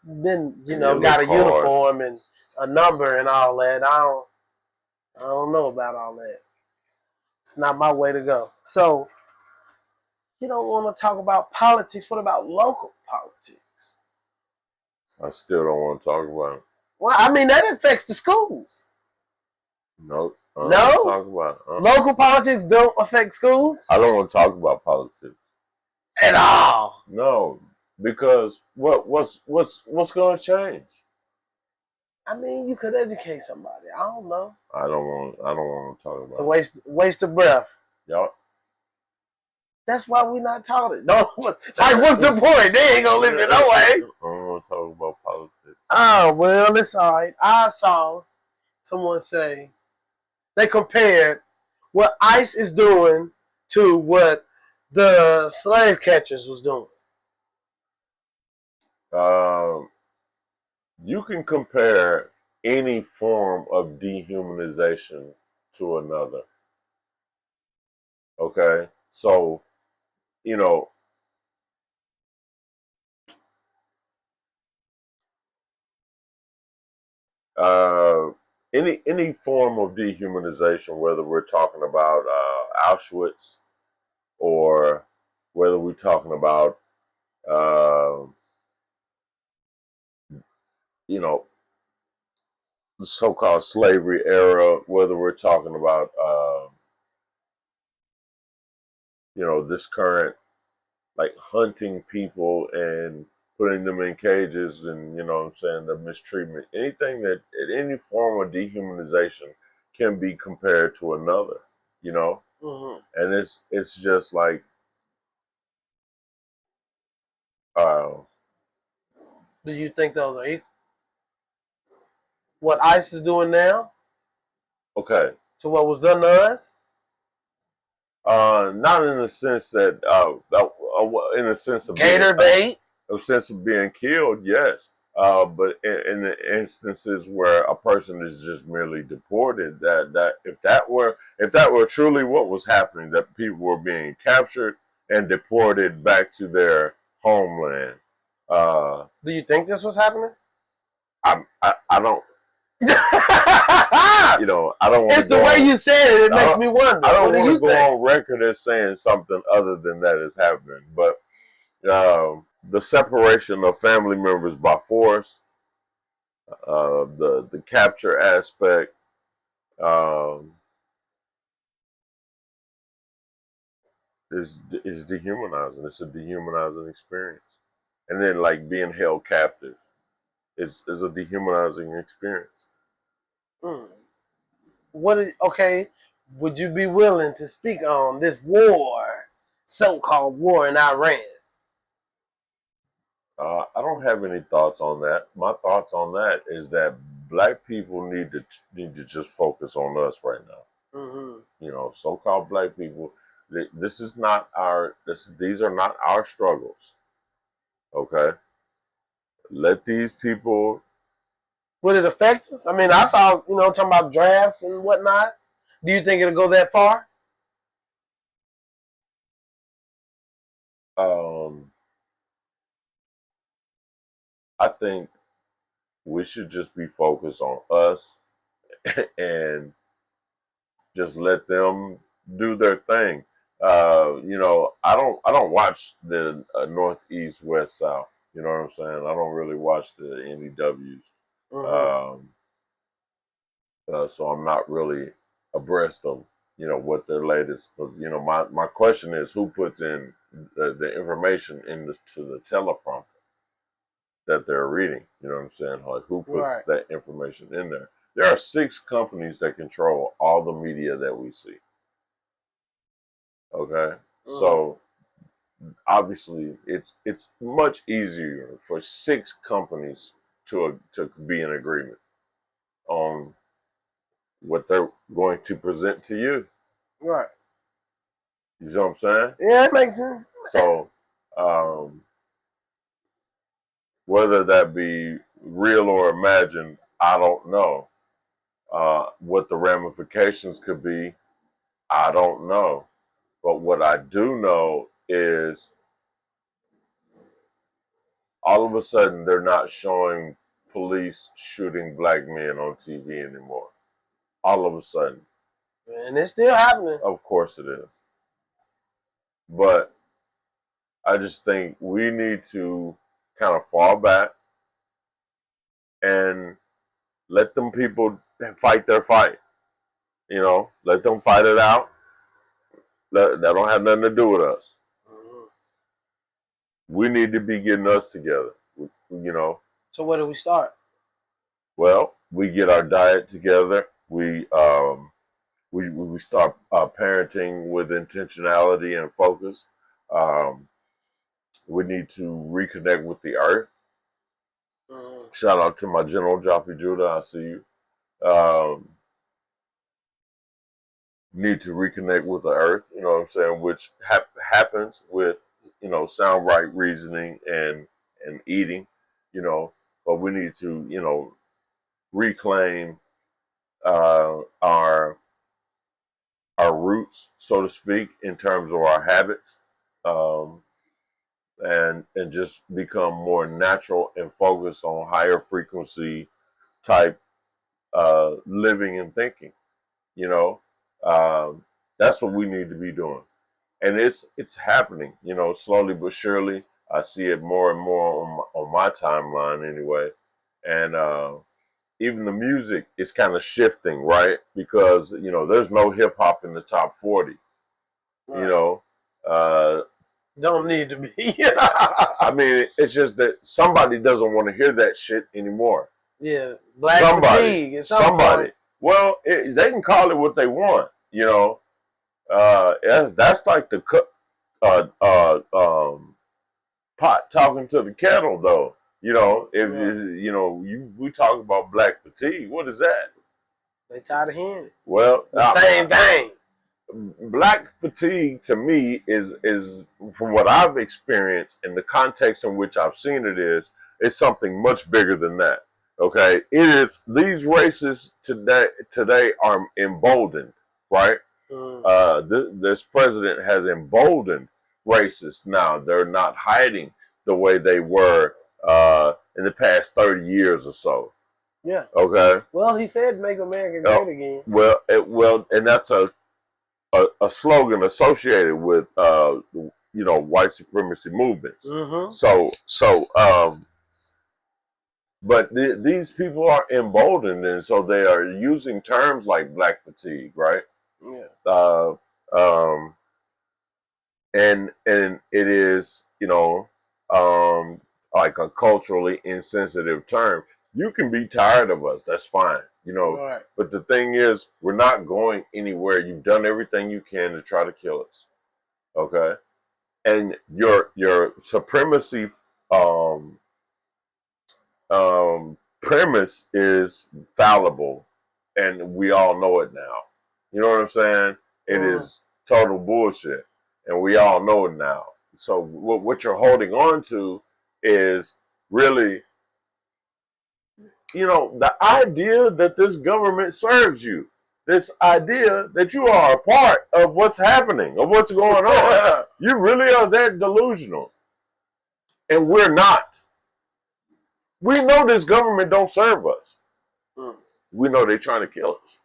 been, got a uniform and a number and all that. I don't know about all that. It's not my way to go. So you don't want to talk about politics. What about local politics? I still don't want to talk about it. Well, I mean that affects the schools. Nope. I don't No, want to talk about it. local politics don't affect schools I don't want to talk about politics at all. No, because what's going to change? I mean, you could educate somebody. I don't know. I don't want to talk about It's a waste of breath. Y'all. That's why we're not talking. No, like, what's the point? They ain't gonna listen no way. I don't want to talk about politics. Oh, well, it's all right. I saw someone say they compared what ICE is doing to what the slave catchers was doing. You can compare any form of dehumanization to another. Okay, so you know, uh, any form of dehumanization, whether we're talking about Auschwitz or whether we're talking about uh, you know the so-called slavery era, whether we're talking about this current like hunting people and putting them in cages and what I'm saying, the mistreatment, anything that any form of dehumanization can be compared to another, Mm-hmm. and it's just like uh, Do you think those are equal? What ICE is doing now okay, to what was done to us? not in the sense that in the sense of Gator bait. a sense of being killed, yes. But in the instances where a person is just merely deported, that if that were truly what was happening, that people were being captured and deported back to their homeland. Do you think this was happening? I don't. I don't. It's the way you said it. It makes me wonder. I don't want to go on record as saying something other than that is happening, but. The separation of family members by force, the capture aspect, is dehumanizing. It's a dehumanizing experience, and then like being held captive is a dehumanizing experience. Mm. Okay, would you be willing to speak on this war, so-called war in Iran? I don't have any thoughts on that. My thoughts on that is that black people need to just focus on us right now. Mm-hmm. So-called black people. This is not our. These are not our struggles. Okay, let these people. Would it affect us? I mean, I saw, talking about drafts and whatnot. Do you think it'll go that far? Um, I think we should just be focused on us and just let them do their thing. I don't watch the Northeast, West, South. You know what I'm saying? I don't really watch the NEWs. Mm-hmm. Um, so I'm not really abreast of what their latest, because my question is who puts in the information into the teleprompter. that they're reading. You know what I'm saying? Like, who puts Right. that information in there? There are 6 companies that control all the media that we see. Okay, so obviously it's much easier for 6 companies to be in agreement on what they're going to present to you. Right. You see what I'm saying? Yeah, it makes sense. So, whether that be real or imagined, I don't know. What the ramifications could be, I don't know. But what I do know is all of a sudden they're not showing police shooting black men on TV anymore. All of a sudden. And it's still happening. Of course it is. But I just think we need to kind of fall back and let them people fight their fight. You know, let them fight it out. That don't have nothing to do with us. We need to be getting us together. You know. So where do we start? Well, we get our diet together. We start parenting with intentionality and focus. We need to reconnect with the earth. Shout out to my General Joffrey Judah. I see you. Need to reconnect with the earth. You know what I'm saying? Which happens with, you know, sound right reasoning and eating. You know, but we need to, you know, reclaim our roots, so to speak, in terms of our habits, and just become more natural and focus on higher frequency type living and thinking. You know, that's what we need to be doing, and it's happening. You know, slowly but surely. I see it more and more on my timeline anyway, and even the music is kind of shifting, right? Because, you know, there's no hip hop in the top 40. Right. You know, don't need to be. I mean, it's just that somebody doesn't want to hear that shit anymore. Yeah, black fatigue. Somebody. Well, they can call it what they want. You know, that's like the pot talking to the kettle, though. You know, if you know, we talk about black fatigue. What is that? They tired of hearing it. Well, the same thing. Black fatigue to me is from what I've experienced and the context in which I've seen it is something much bigger than that. Okay, it is these races today are emboldened, right? This president has emboldened racists now. They're not hiding the way they were in the past 30 years or so. Yeah. Okay. Well, he said "Make America Great Again." Well, and that's a slogan associated with you know, white supremacy movements. But these people are emboldened, and so they are using terms like black fatigue, right? Yeah. And it is, you know, like a culturally insensitive term. You can be tired of us, that's fine, you know. Right. But the thing is, we're not going anywhere. You've done everything you can to try to kill us, okay? And your supremacy premise is fallible, and we all know it now. You know what I'm saying? It is total bullshit, and we all know it now. So what you're holding on to is really, you know, the idea that this government serves you, this idea that you are a part of what's happening, of what's going on. You really are that delusional, and we're not. We know this government don't serve us. We know they're trying to kill us,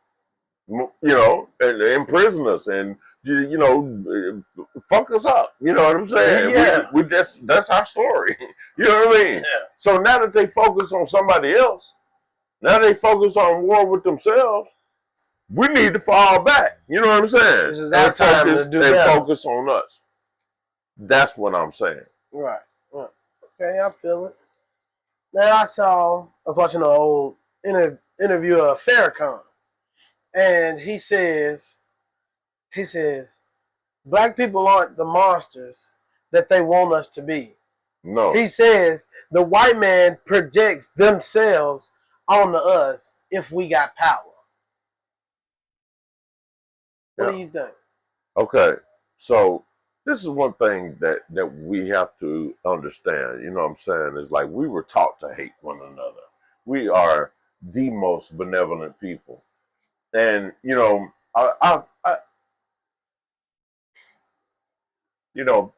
you know, and imprison us, and you know, fuck us up. You know what I'm saying? Yeah. We that's our story. You know what I mean? Yeah. So now that they focus on somebody else, now they focus on war with themselves. We need to fall back. You know what I'm saying? This is our time to do that. And focus on us. That's what I'm saying. Right. Okay, I feel it. Then I was watching an old interview of Farrakhan, and he says, black people aren't the monsters that they want us to be. No. He says the white man projects themselves onto us if we got power. What Yeah. do you think? Okay. So this is one thing that we have to understand. You know what I'm saying? Is like we were taught to hate one another. We are the most benevolent people, and you know, you know,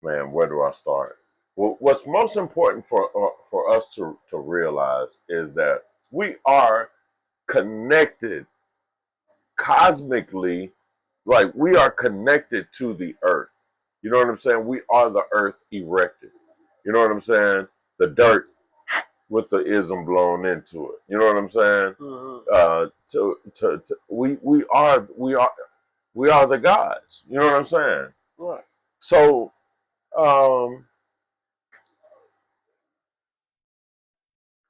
man, where do I start? Well, what's most important for us to realize is that we are connected cosmically, like we are connected to the earth. You know what I'm saying? We are the earth erected. You know what I'm saying? The dirt with the ism blown into it. You know what I'm saying? Mm-hmm. We are the gods. You know what I'm saying? Right. So um,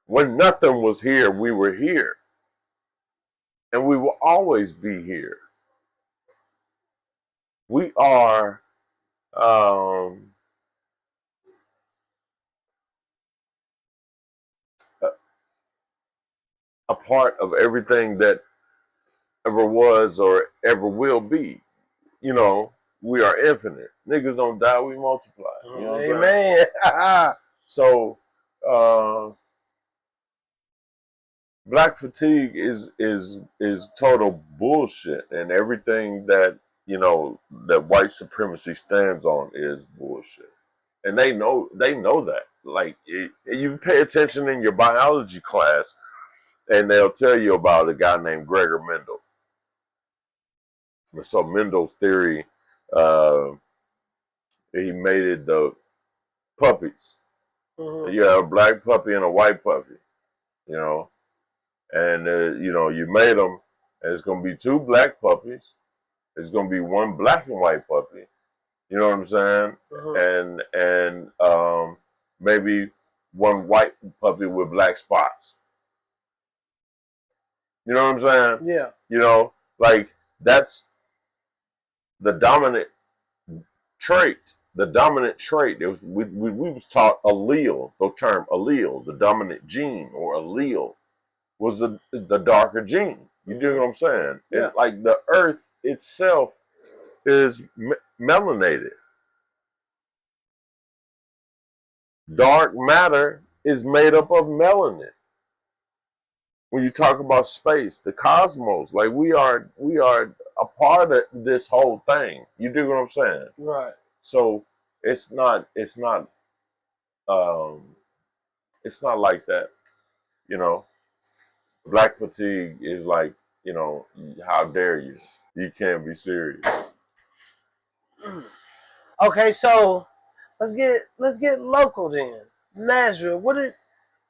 when nothing was here, we were here, and we will always be here. We are um, a, a part of everything that ever was or ever will be. You know, we are infinite. Niggas don't die, we multiply. You know what I'm saying? Amen. So, uh, black fatigue is total bullshit, and everything that you know that white supremacy stands on is bullshit, and they know that. Like you pay attention in your biology class, and they'll tell you about a guy named Gregor Mendel. So Mendel's theory, uh, he mated the puppies. Mm-hmm. You have a black puppy and a white puppy, you know, and you know you made them, and it's gonna be two black puppies. It's gonna be one black and white puppy. You know what I'm saying? Mm-hmm. And maybe one white puppy with black spots. You know what I'm saying? Yeah. You know, like that's the dominant trait. The dominant trait. It was we was taught allele, the term allele, the dominant gene or allele was the darker gene. You Mm-hmm. dig what I'm saying? Yeah. And like the earth itself is melanated. Dark matter is made up of melanin. When you talk about space, the cosmos, like we are a part of this whole thing. You dig what I'm saying? Right. So it's not um it's not like that, you know. Black fatigue is like, you know, how dare you? You can't be serious. Okay, so let's get local then. Nashville.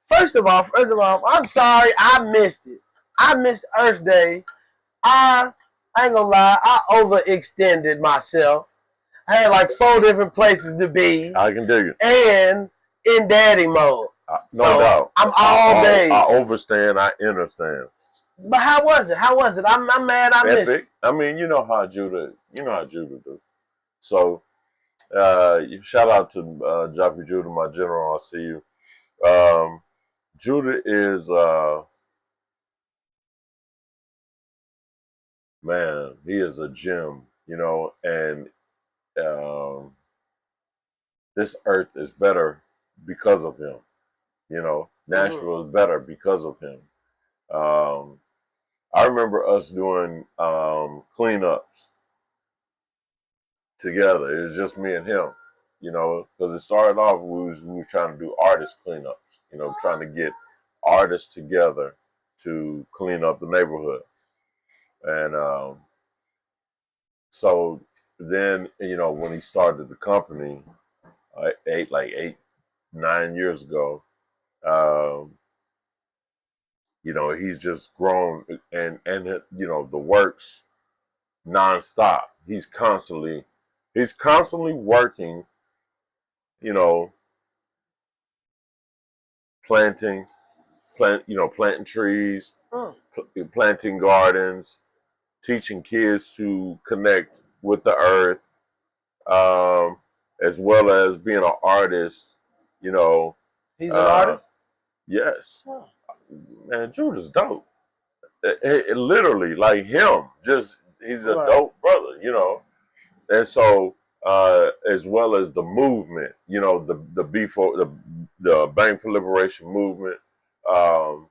First of all, I'm sorry I missed it. I missed Earth Day. I ain't gonna lie, I overextended myself. I had like 4 different places to be, I can dig it. and in daddy mode. No So doubt. I'm all day. I overstand. I understand. But how was it? How was it? I'm mad I missed it. Epic. I mean, you know how Judah do. So, shout out to Joppy Judah, my general. I see you. Judah is man. He is a gem, you know, and um, this earth is better because of him. You know, Nashville is better because of him. Um, I remember us doing cleanups together. It was just me and him, you know, because it started off we was trying to do artist cleanups, you know, trying to get artists together to clean up the neighborhood, and so then you know when he started the company, 8 9 years ago, um, you know he's just grown and you know the works nonstop. He's constantly working, you know, planting, planting trees, Mm. planting gardens, teaching kids to connect with the earth, as well as being an artist. You know, He's an uh, artist? yes, Oh. man, Judah's dope. It literally, like him, just he's a Right. dope brother, and so as well as the movement, the the Bang for Liberation movement, um,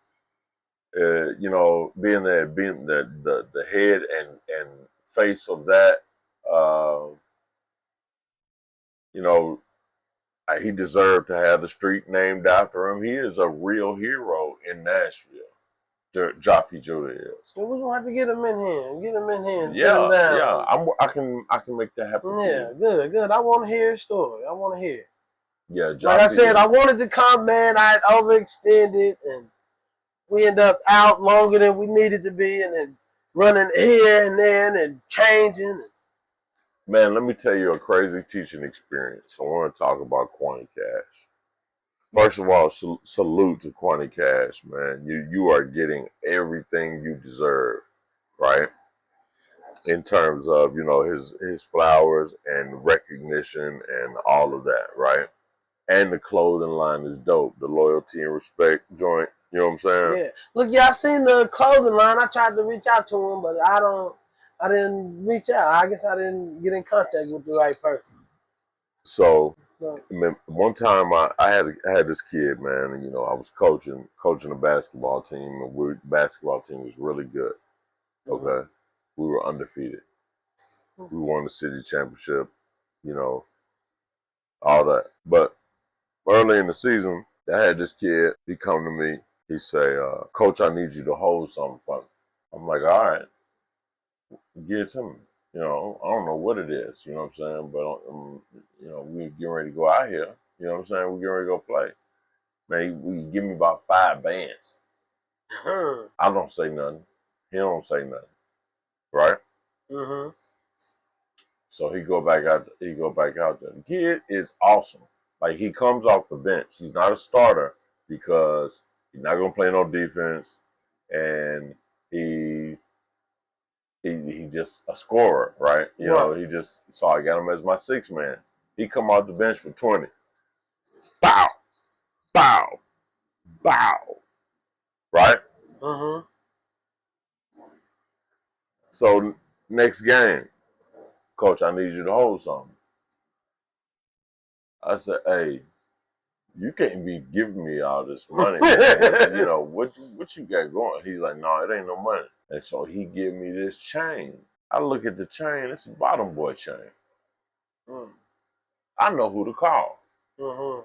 being the head and face of that, uh, you know, he deserved to have the street named after him. He is a real hero in Nashville. Jaffe Judah is. So we're gonna have to get him in here. Get him in here and sit him Yeah, down. yeah. I can make that happen for Yeah, you. good, good. I want to hear his story. I want to hear it. Yeah, Like I Jaffe said, is. I wanted to come, man. I overextended, and we end up out longer than we needed to be, and then running here and there and changing. Man, let me tell you a crazy teaching experience. I want to talk about Quanti Cash. First of all, salute to Quanti Cash, man. You are getting everything you deserve, right? In terms of his flowers and recognition and all of that, right? And the clothing line is dope. The loyalty and respect joint, you know what I'm saying? Yeah. Look, y'all seen the clothing line. I tried to reach out to him, but I didn't reach out. I guess I didn't get in contact with the right person. So But, one time I had this kid, man, and I was coaching a basketball team, and basketball team was really good. Okay, we were undefeated. We won the city championship, you know, all that. But early in the season, I had this kid. He come to me. He say, "Coach, I need you to hold something for me." I'm like, "All right, give it to me." I don't know what it is. You know what I'm saying? But we getting ready to go out here. You know what I'm saying? We getting ready to go play. Man, we give me about 5 bands. I don't say nothing. He don't say nothing. Right? mm-hmm. So he go back out. He go back out there. The kid is awesome. Like he comes off the bench. He's not a starter because he's not gonna play no defense, and he he just a scorer, right? Right. So I got him as my 6 man. He come off the bench for 20. Bow, bow, bow. Right? Mm-hmm. So next game, coach, I need you to hold something. I said, hey, you can't be giving me all this money, man. What you got going? He's like, no, it ain't no money. And so he give me this chain. I look at the chain, it's a bottom boy chain. Mm. I know who to call. Mm-hmm.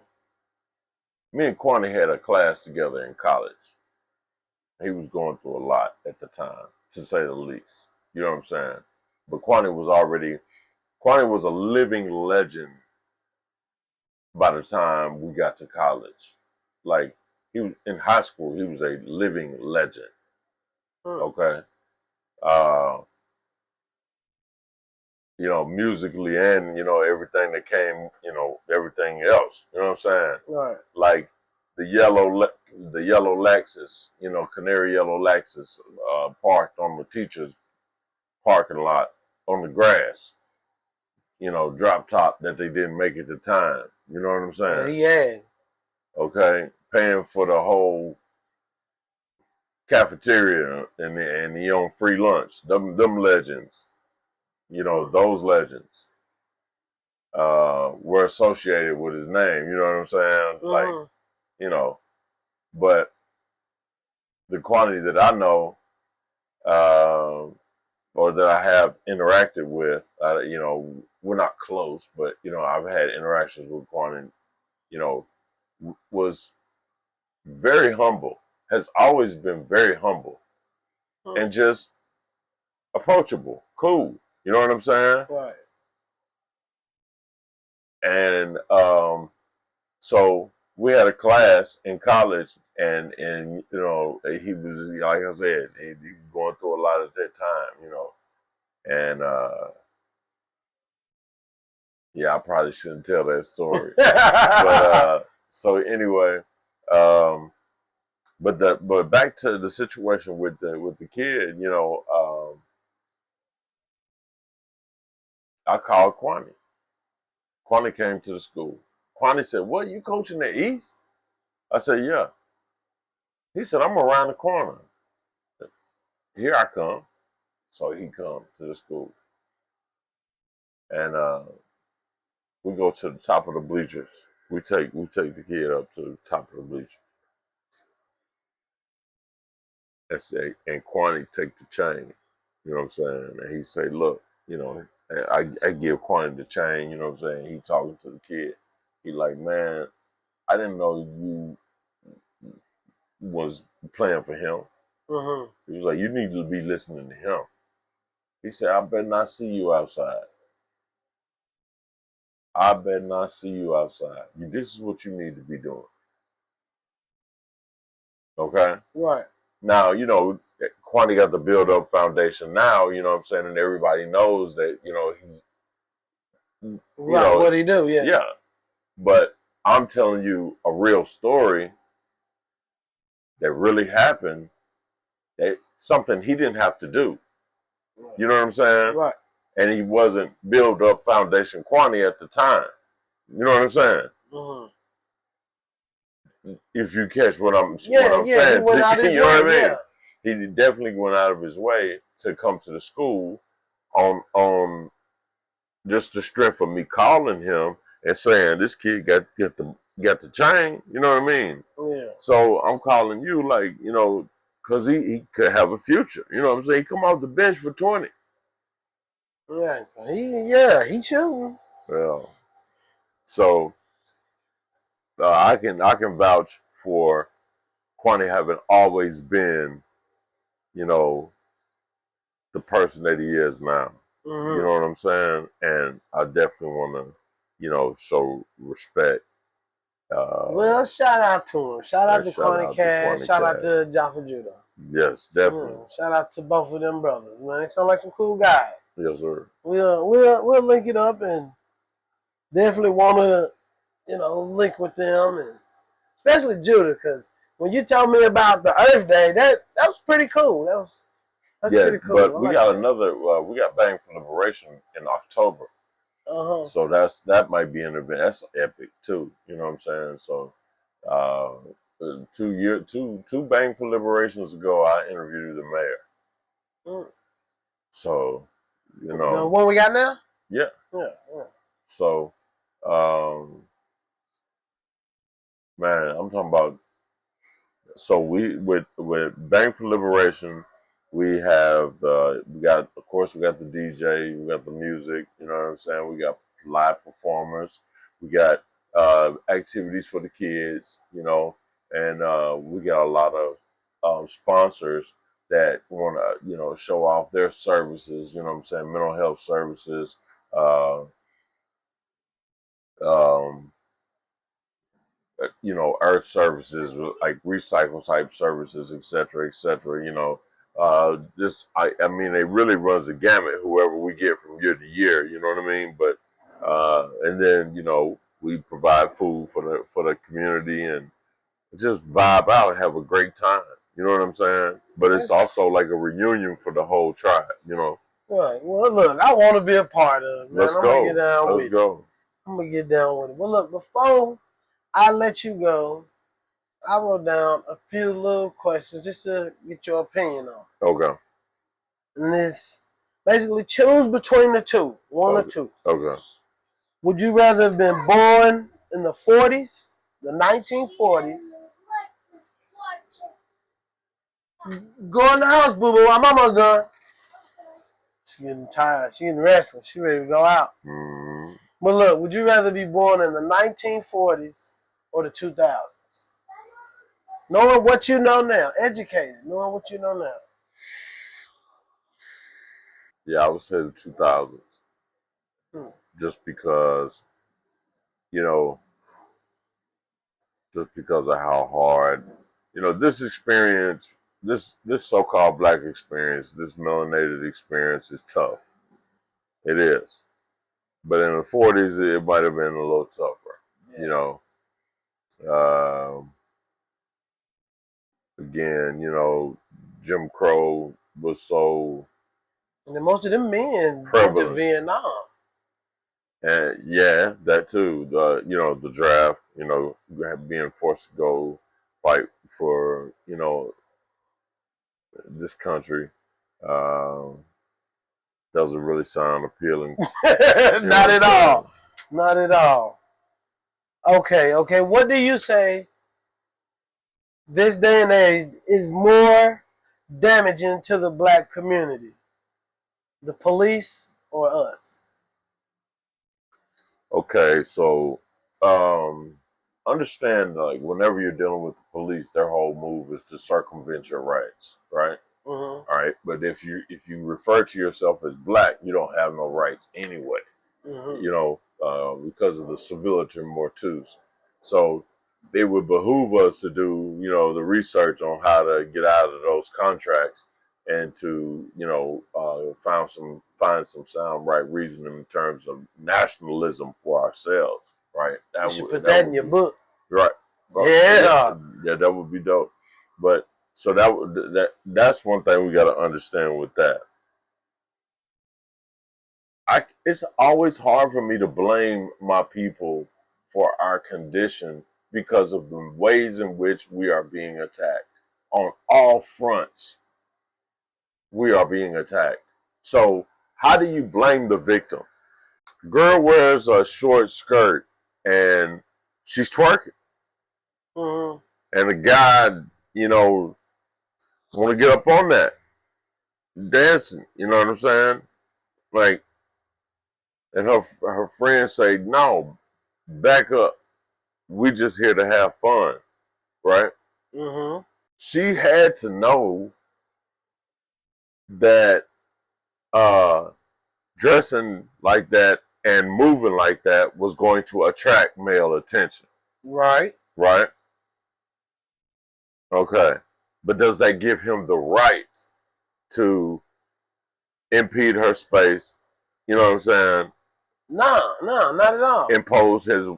Me and Quanti had a class together in college. He was going through a lot at the time, to say the least. You know what I'm saying? But Quanti was a living legend by the time we got to college. Like he was in high school, he was a living legend. Mm. Okay. Uh, musically and, everything that came, everything else. You know what I'm saying? Right. Like the yellow Lexus, canary yellow Lexus, parked on the teacher's parking lot on the grass, drop top that they didn't make at the time. You know what I'm saying? Yeah. Okay. Paying for the whole cafeteria and he on free lunch. Them legends, those legends were associated with his name. You know what I'm saying? Like, Mm-hmm. but the quantity that I know, uh, or that I have interacted with, we're not close, but I've had interactions with Quanti, was very humble, has always been very humble, Mm. and just approachable, cool. You know what I'm saying? Right. And so we had a class in college, and he was, like I said, he was going through a lot at that time, and yeah, I probably shouldn't tell that story, but so anyway, But back to the situation with the kid, I called Kwani. Kwani came to the school. Kwani said, "What, you coaching the East?" I said, "Yeah." He said, "I'm around the corner. Here I come." So he come to the school, and we go to the top of the bleachers. We take the kid up to the top of the bleachers. And say, and Kwani take the chain. You know what I'm saying? And he say, "Look, I give Kwani the chain." You know what I'm saying? He talking to the kid. He like, "Man, I didn't know you was playing for him." Mm-hmm. He was like, "You need to be listening to him." He said, "I better not see you outside. I better not see you outside. This is what you need to be doing." Okay? Right. Now, Kwani got the build up foundation now, you know what I'm saying? And everybody knows that, he's, Right. What he do? Yeah. yeah. But I'm telling you a real story that really happened, that something he didn't have to do. Right. You know what I'm saying? Right. And he wasn't build up foundation Kwani at the time. You know what I'm saying? Mm-hmm. If you catch what I'm Yeah. saying, He went out his you know way. what I mean? Yeah. He definitely went out of his way to come to the school on just the strength of me calling him and saying this kid got the chain. You know what I mean? Yeah. So I'm calling you like, because he could have a future. You know what I'm saying? He come off the bench for 20. Yeah. So he shooting. Well, so I can vouch for Kwani having always been, you know, the person that he is now. Mm-hmm. You know what I'm saying? And I definitely want to, show respect. Well, shout out to him. Shout out to Shout Kwani out to Cash. Kwani Shout out Cash. to Jaffa Judah. Yes, definitely. Yeah, shout out to both of them brothers, man. They sound like some cool guys. Yes, sir. We'll link it up and definitely want to link with them, and especially Judah, because when you told me about the Earth Day, that was pretty cool. That's pretty cool. But I we like got that. another. We got Bang for Liberation in October, so that might be an event. That's epic too. You know what I'm saying? So, uh, 2 Bang for Liberations ago, I interviewed the mayor. Mm. So, The one we got now? Yeah. Yeah. So, man, I'm talking about. So we with Bang for Liberation, we have of course we got the DJ, we got the music, you know what I'm saying? We got live performers, we got activities for the kids, and we got a lot of sponsors that want to, show off their services, you know what I'm saying? Mental health services, uh, um, earth services like recycle type services, etc., etc. I mean, it really runs the gamut. Whoever we get from year to year, you know what I mean. But and then we provide food for the community and just vibe out, and have a great time. You know what I'm saying? But it's also like a reunion for the whole tribe. Right. Well, look, I want to be a part of it, man. Let's I'm gonna go. get down Let's with it. go. I'm gonna get down with it. Well, look, before I let you go, I wrote down a few little questions just to get your opinion on. Okay. And this basically choose between the two, one or two. Okay. Would you rather have been born in the 40s, the 1940s? Go in the house, boo boo. I'm almost done. She's getting tired. She's getting restless. She ready to go out. Mm-hmm. But look, would you rather be born in the 1940s or the 2000s? Knowing what you know now, educated, knowing what you know now. Yeah, I would say the 2000s. Just because, you know, just because of how hard, this experience, this so-called black experience, this melanated experience is tough. It is. But in the 40s, it might have been a little tougher, you know. Um, again, you know, Jim Crow was so And then most of them men went to prevalent. Vietnam. And yeah, that too. You know, the draft, you know, being forced to go fight for, you know, this country. Um, doesn't really sound appealing. Not at all. Not at all. Okay, okay. What do you say this day and age is more damaging to the black community? The police or us? Okay, so um, understand, like, whenever you're dealing with the police, their whole move is to circumvent your rights, right? Mm-hmm. All right, but if you refer to yourself as black, you don't have no rights anyway. Mm-hmm. You know, because of the civility mortuus. So it would behoove us to do, you know, the research on how to get out of those contracts and to, you know, find some sound right reasoning in terms of nationalism for ourselves, right? You should put that in your book. Right. Yeah. Yeah, that would be dope. But so that's one thing we got to understand with that. It's always hard for me to blame my people for our condition because of the ways in which we are being attacked. On all fronts, we are being attacked. So how do you blame the victim? Girl wears a short skirt and she's twerking. Mm-hmm. And the guy, you know, want to get up on that, dancing. You know what I'm saying? Like, and her friends say, "No, back up. We just here to have fun," right? Mm-hmm. She had to know that uh, dressing like that and moving like that was going to attract male attention, Right. right? Okay, but does that give him the right to impede her space? You know what I'm saying? No, no, not at all. Impose his,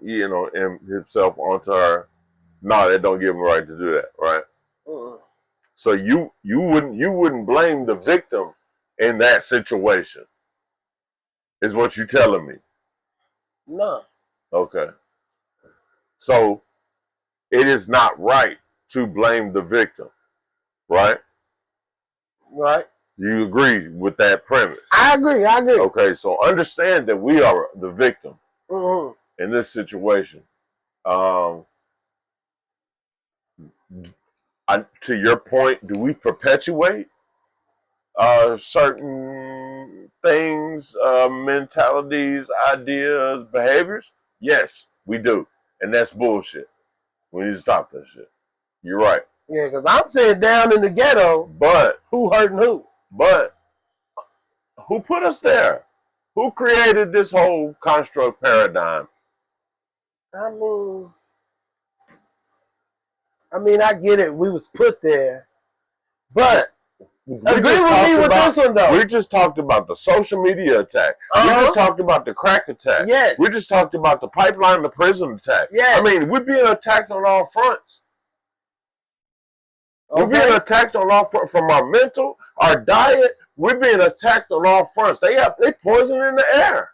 you know, himself onto her. No, that don't give him the right to do that, right? Mm-mm. So you wouldn't blame the victim in that situation, is what you telling me. No. Okay. So it is not right to blame the victim, right? Right. You agree with that premise? I agree. I agree. Okay, so understand that we are the victim Mm-hmm. in this situation. Um, to your point, do we perpetuate certain things, mentalities, ideas, behaviors? Yes, we do. And that's bullshit. We need to stop that shit. You're right. Yeah, because I'm saying down in the ghetto, But who hurting who? but who put us there? Who created this whole construct paradigm? I mean, I get it. We was put there, but agree with me with this one though. We just talked about the social media attack. We just talked about the crack attack. Yes. We just talked about the pipeline to prison attack. Yes. I mean, we're being attacked on all fronts. Okay. We're being attacked on all fronts, from our mental, our diet. We're being attacked on all fronts. They poison in the air.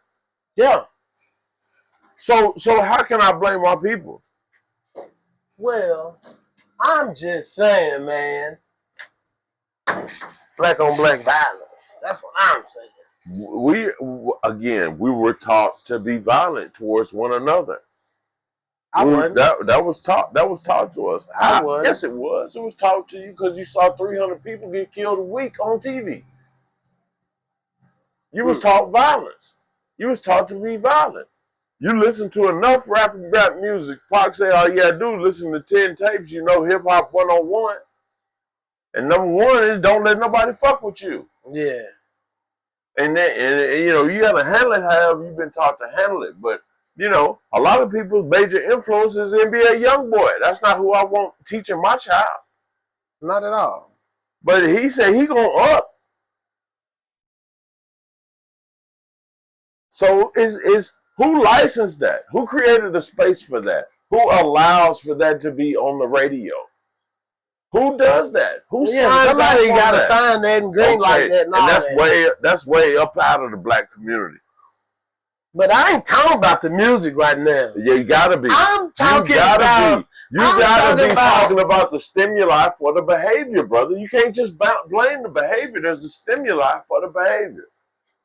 Yeah. So how can I blame our people? Well, I'm just saying, man. Black on black violence. That's what I'm saying. We were taught to be violent towards one another. I wasn't. That was taught. That was taught to us. I wasn't. Yes, it was. It was taught to you because you saw 300 people get killed a week on TV. You was taught violence. You was taught to be violent. You listen to enough rap music. Pac say all you gotta do is listen to 10 tapes. You know hip hop 101. And number one is don't let nobody fuck with you. Yeah. And you know you gotta handle it however you've been taught to handle it. But you know, a lot of people's major influence is NBA Youngboy. That's not who I want teaching my child. Not at all. But he said he gonna up. So is who licensed that? Who created a space for that? Who allows for that to be on the radio? Who does that? Who Yeah, signs somebody off got on to that? sign that and green like that and all that's way up out of the black community. But I ain't talking about the music right now. Yeah, you gotta be. I'm talking about. You gotta be talking about the stimuli for the behavior, brother. You can't just blame the behavior. There's a stimuli for the behavior.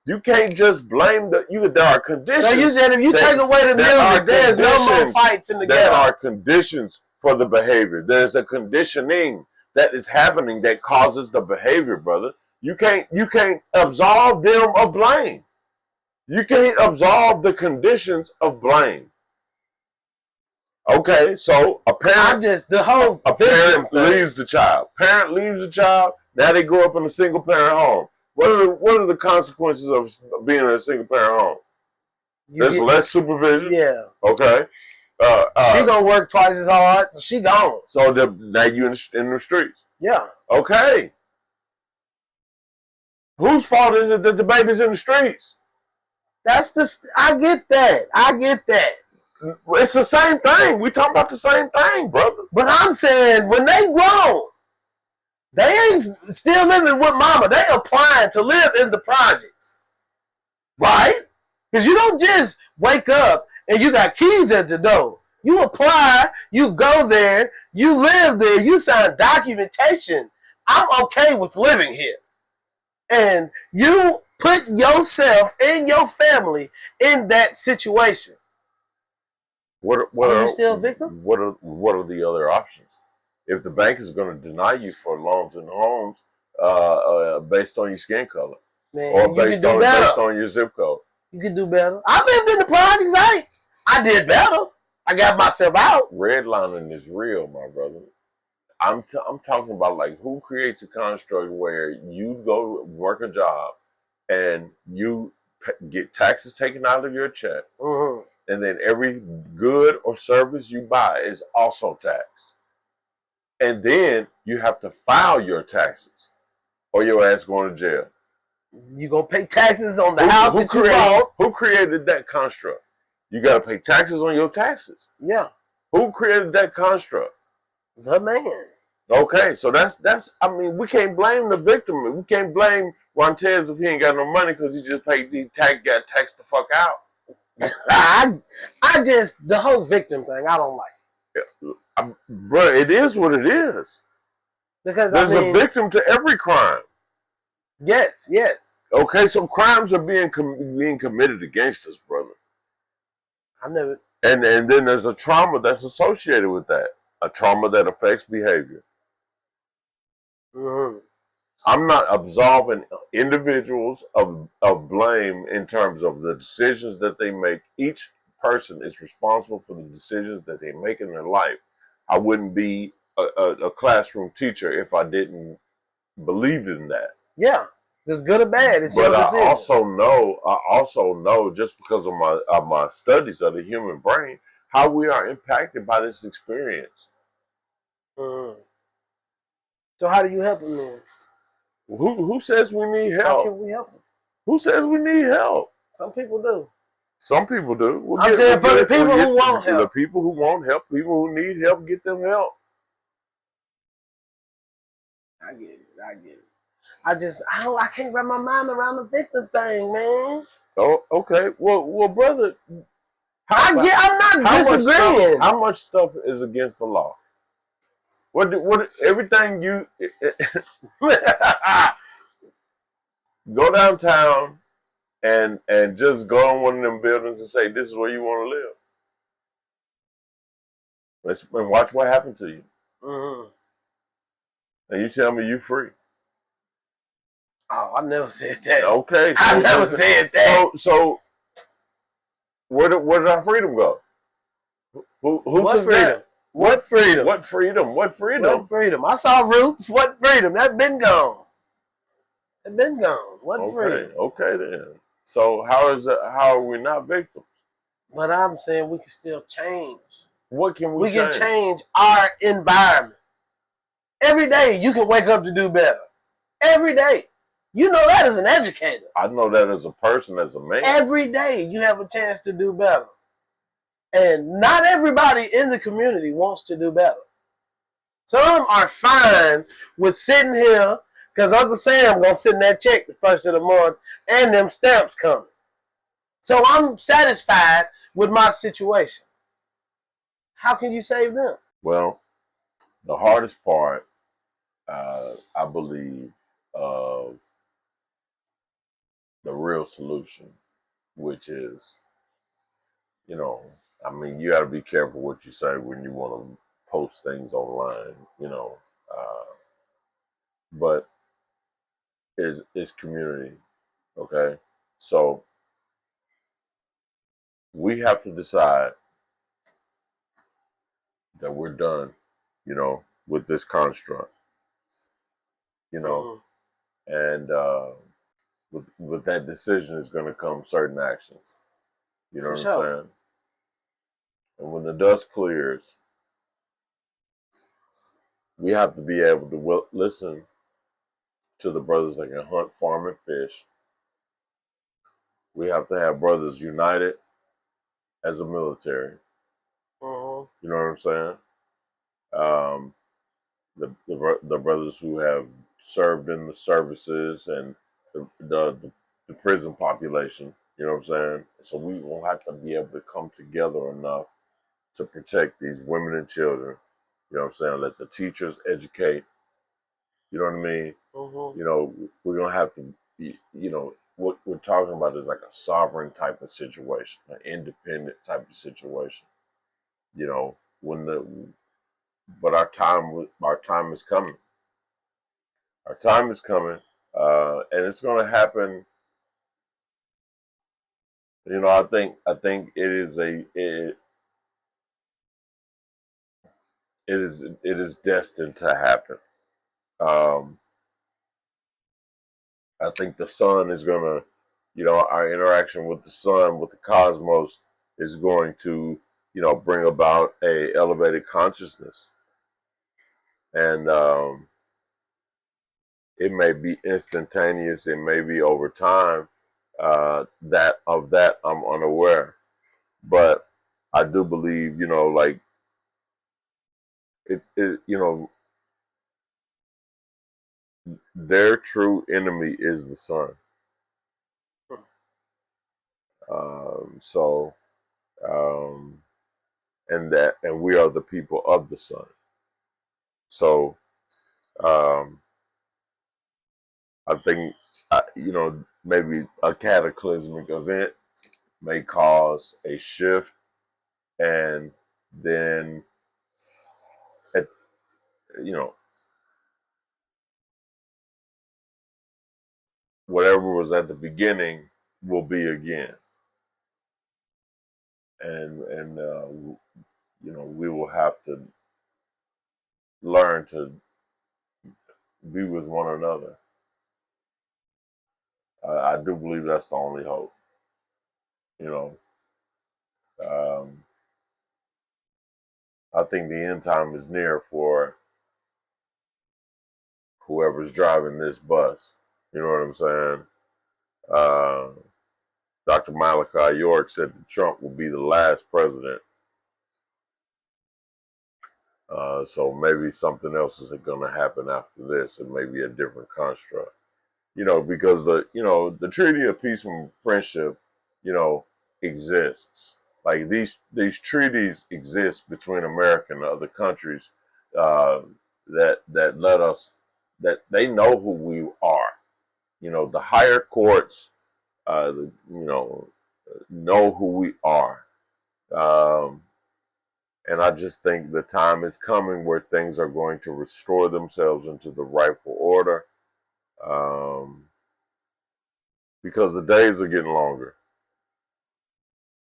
You can't just blame there are conditions. So you said if you take away the music, there's no more fights in the ghetto. There are conditions for the behavior. There's a conditioning that is happening that causes the behavior, brother. You can't absolve them of blame. You can't absolve the conditions of blame. Okay, so a parent leaves the child. Parent leaves the child. Now they grow up in a single parent home. What are the consequences of being in a single parent home? There's less supervision. Yeah. Okay. She gonna work twice as hard, so she gone. So now you in the streets. Yeah. Okay. Whose fault is it that the baby's in the streets? I get that. It's the same thing. We talking about the same thing, brother. But I'm saying when they grown, they ain't still living with mama. They applying to live in the projects, right? Because you don't just wake up and you got keys at the door. You apply, you go there, you live there, you sign documentation. I'm okay with living here. And you put yourself and your family in that situation. What are you still victims? What are the other options? If the bank is going to deny you for loans and homes based on your skin color, man, or based on your zip code, you can do better. I lived in the projects. I did better. I got myself out. Redlining is real, my brother. I'm talking about like who creates a construct where you go work a job and you get taxes taken out of your check, and then every good or service you buy is also taxed. And then you have to file your taxes or your ass going to jail. You gonna pay taxes on the house that you bought. Who created that construct? You gotta pay taxes on your taxes. Yeah. Who created that construct? The man. Okay, so that's I mean, we can't blame the victim. We can't blame Montez if he ain't got no money because he just got taxed the fuck out. I just the whole victim thing I don't like. Bro, it is what it is. Because there's a victim to every crime. Yes. Okay, so crimes are being committed against us, brother. I never. And then there's a trauma that's associated with that. A trauma that affects behavior. I'm not absolving individuals of blame in terms of the decisions that they make. Each person is responsible for the decisions that they make in their life. I wouldn't be a classroom teacher if I didn't believe in that. Yeah, it's good or bad. It's your decision. I also know just because of my studies of the human brain, how we are impacted by this experience. So how do you help them then? Who says we need help? How can we help them? Who says we need help? Some people do. Some people do. I'm saying for the people who won't help. The people who won't help, people who need help, get them help. I get it. I can't wrap my mind around the victim thing, man. Oh, okay. Well, brother. I'm not disagreeing. How much stuff is against the law? What everything you go downtown and just go on one of them buildings and say this is where you want to live. And watch what happened to you. And you tell me you free. Oh, I never said that. Okay, so I never said that. So where did our freedom go? Who what freedom? That? What freedom? What freedom? What freedom? What freedom? I saw Roots. What freedom? That been gone. That been gone. What freedom? Okay then. So how are we not victims? But I'm saying we can still change. What can we change? We can change our environment. Every day you can wake up to do better. Every day. You know that as an educator. I know that as a person, as a man. Every day you have a chance to do better. And not everybody in the community wants to do better. Some are fine with sitting here because Uncle Sam gonna send that check the first of the month and them stamps coming. So I'm satisfied with my situation. How can you save them? Well, the hardest part, I believe, of the real solution, which is, I mean, you got to be careful what you say when you want to post things online, but is community, okay? So we have to decide that we're done, with this construct, you know, Mm-hmm. and with that decision is going to come certain actions. You know For what I'm sure. saying? And when the dust clears, we have to be able to listen to the brothers that can hunt, farm, and fish. We have to have brothers united as a military. Mm-hmm. You know what I'm saying? Um, the brothers who have served in the services and the prison population. You know what I'm saying? So we will have to be able to come together enough to protect these women and children. You know what I'm saying? Let the teachers educate. You know what I mean? Mm-hmm. We're gonna have to be. What we're talking about is like a sovereign type of situation, an independent type of situation. When the but our time is coming. Our time is coming, and it's going to happen. I think it is destined to happen. Um, I think the sun is going to, our interaction with the sun, with the cosmos, is going to, bring about a elevated consciousness, and it may be instantaneous. It may be over time. That I'm unaware, but I do believe, like their true enemy is the sun. So, um, and we are the people of the sun. So, um, I think, maybe a cataclysmic event may cause a shift, and then, at, you know, whatever was at the beginning will be again, and we will have to learn to be with one another. I do believe that's the only hope. You know, um, I think the end time is near for whoever's driving this bus. You know what I'm saying? Uh, Dr. Malachi York said that Trump will be the last president. So maybe something else is going to happen after this. It may be a different construct. Because the Treaty of Peace and Friendship, you know, exists. Like these treaties exist between America and other countries, uh, that let us that they know who we are. The higher courts, know who we are. Um, and I just think the time is coming where things are going to restore themselves into the rightful order. Um, because the days are getting longer.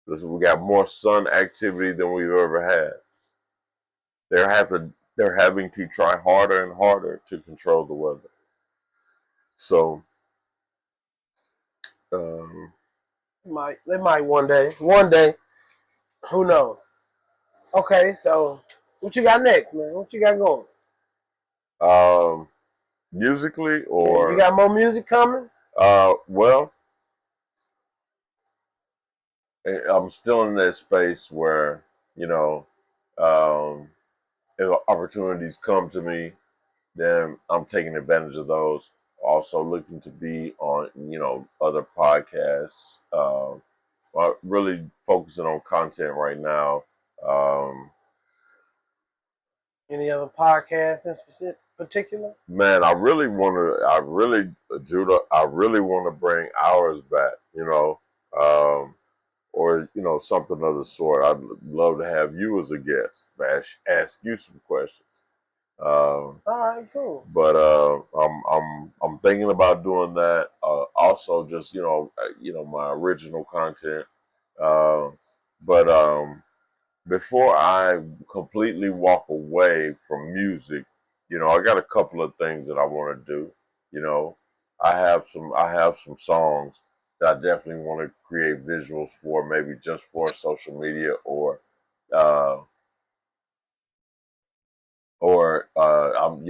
Listen, we got more sun activity than we've ever had. They're having to try harder and harder to control the weather. So, um, They might one day. One day, who knows? Okay, so what you got next, man? What you got going? um, musically, Yeah, you or got more music coming? well, I'm still in that space where, you know, um, if opportunities come to me, then I'm taking advantage of those. Also looking to be on, other podcasts. Really focusing on content right now. Um, Any other podcasts in particular? Man, Judah, I really want to bring ours back, or, something of the sort. I'd love to have you as a guest, ask you some questions. All right, cool. But I'm thinking about doing that. Also, just my original content. Uh, but before I completely walk away from music, I got a couple of things that I want to do. You know, I have some songs that I definitely want to create visuals for, maybe just for social media uh, I'm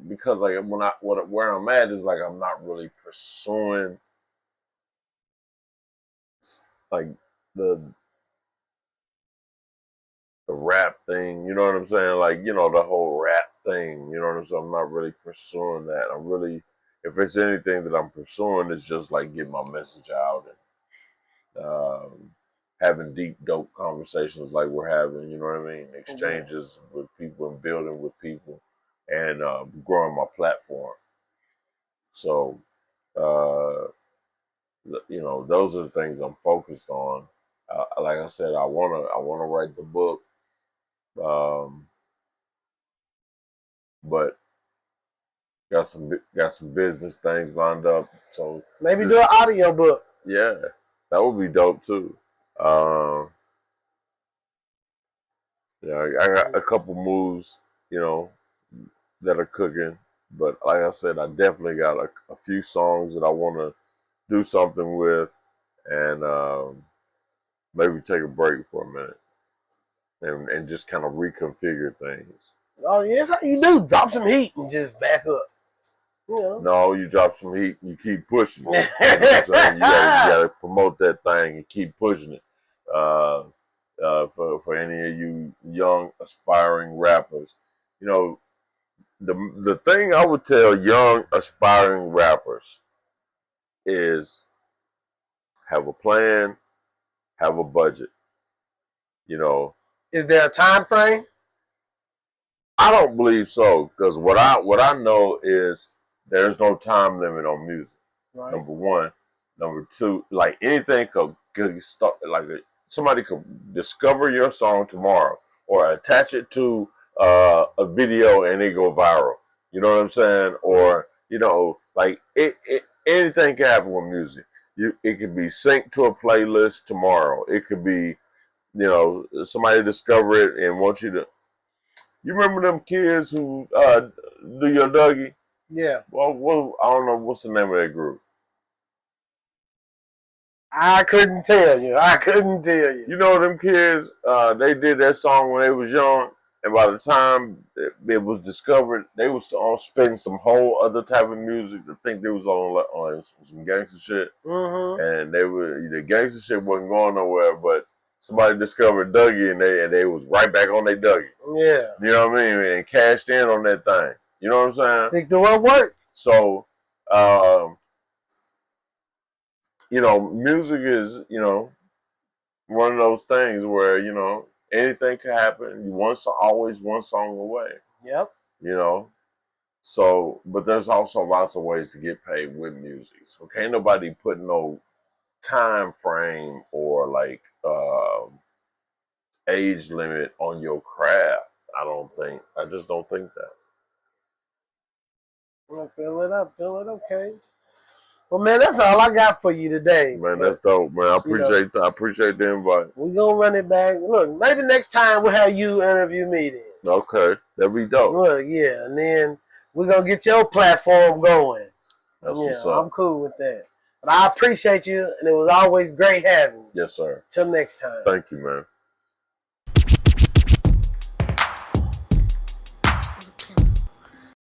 because like where I'm at is like I'm not really pursuing like the the rap thing, you know what I'm saying? Like, the whole rap thing, you know what I'm saying? I'm not really pursuing that. If it's anything that I'm pursuing, it's just like getting my message out and having deep, dope conversations like we're having, you know what I mean? Exchanges with people and building with people and growing my platform. So, uh, those are the things I'm focused on. Like I said, I wanna write the book. Um, but got some business things lined up. So maybe do an audio book. Yeah, that would be dope too. Um, yeah, I got a couple moves, that are cooking. But like I said, I definitely got a few songs that I want to do something with, and maybe take a break for a minute and just kind of reconfigure things. Oh yeah, that's how you do. Drop some heat and just back up. No, you drop some heat and you keep pushing it. You know what I'm saying? You gotta promote that thing and keep pushing it. For any of you young aspiring rappers, you know, the thing I would tell young aspiring rappers is have a plan, have a budget. Is there a time frame? I don't believe so, because what I know is there's no time limit on music. Right. Number one. Number two, like anything could start, like somebody could discover your song tomorrow or attach it to a video and it go viral. You know what I'm saying? Or like anything can happen with music. It could be synced to a playlist tomorrow. It could be somebody discover it and want you to. You remember them kids who do your Dougie? Yeah. Well, I don't know what's the name of that group. I couldn't tell you. You know them kids, they did that song when they was young, and by the time it was discovered, they was on spitting some whole other type of music. I think they was on some gangster shit, and the gangster shit wasn't going nowhere. But somebody discovered Dougie, and they was right back on their Dougie. Yeah, you know what I mean, and cashed in on that thing. You know what I'm saying? Stick to what works. So, music is, one of those things where, anything can happen. You always one song away. Yep. So, but there's also lots of ways to get paid with music. So can't nobody put no time frame or like age limit on your craft. I just don't think that. Well, fill it up. Okay. Well, man, that's all I got for you today. Man, that's dope, man. I appreciate the invite. We're going to run it back. Look, maybe next time we'll have you interview me then. Okay. That'd be dope. Look, yeah. And then we're going to get your platform going. That's what's up. I'm cool with that. But I appreciate you, and it was always great having you. Yes, sir. Till next time. Thank you, man.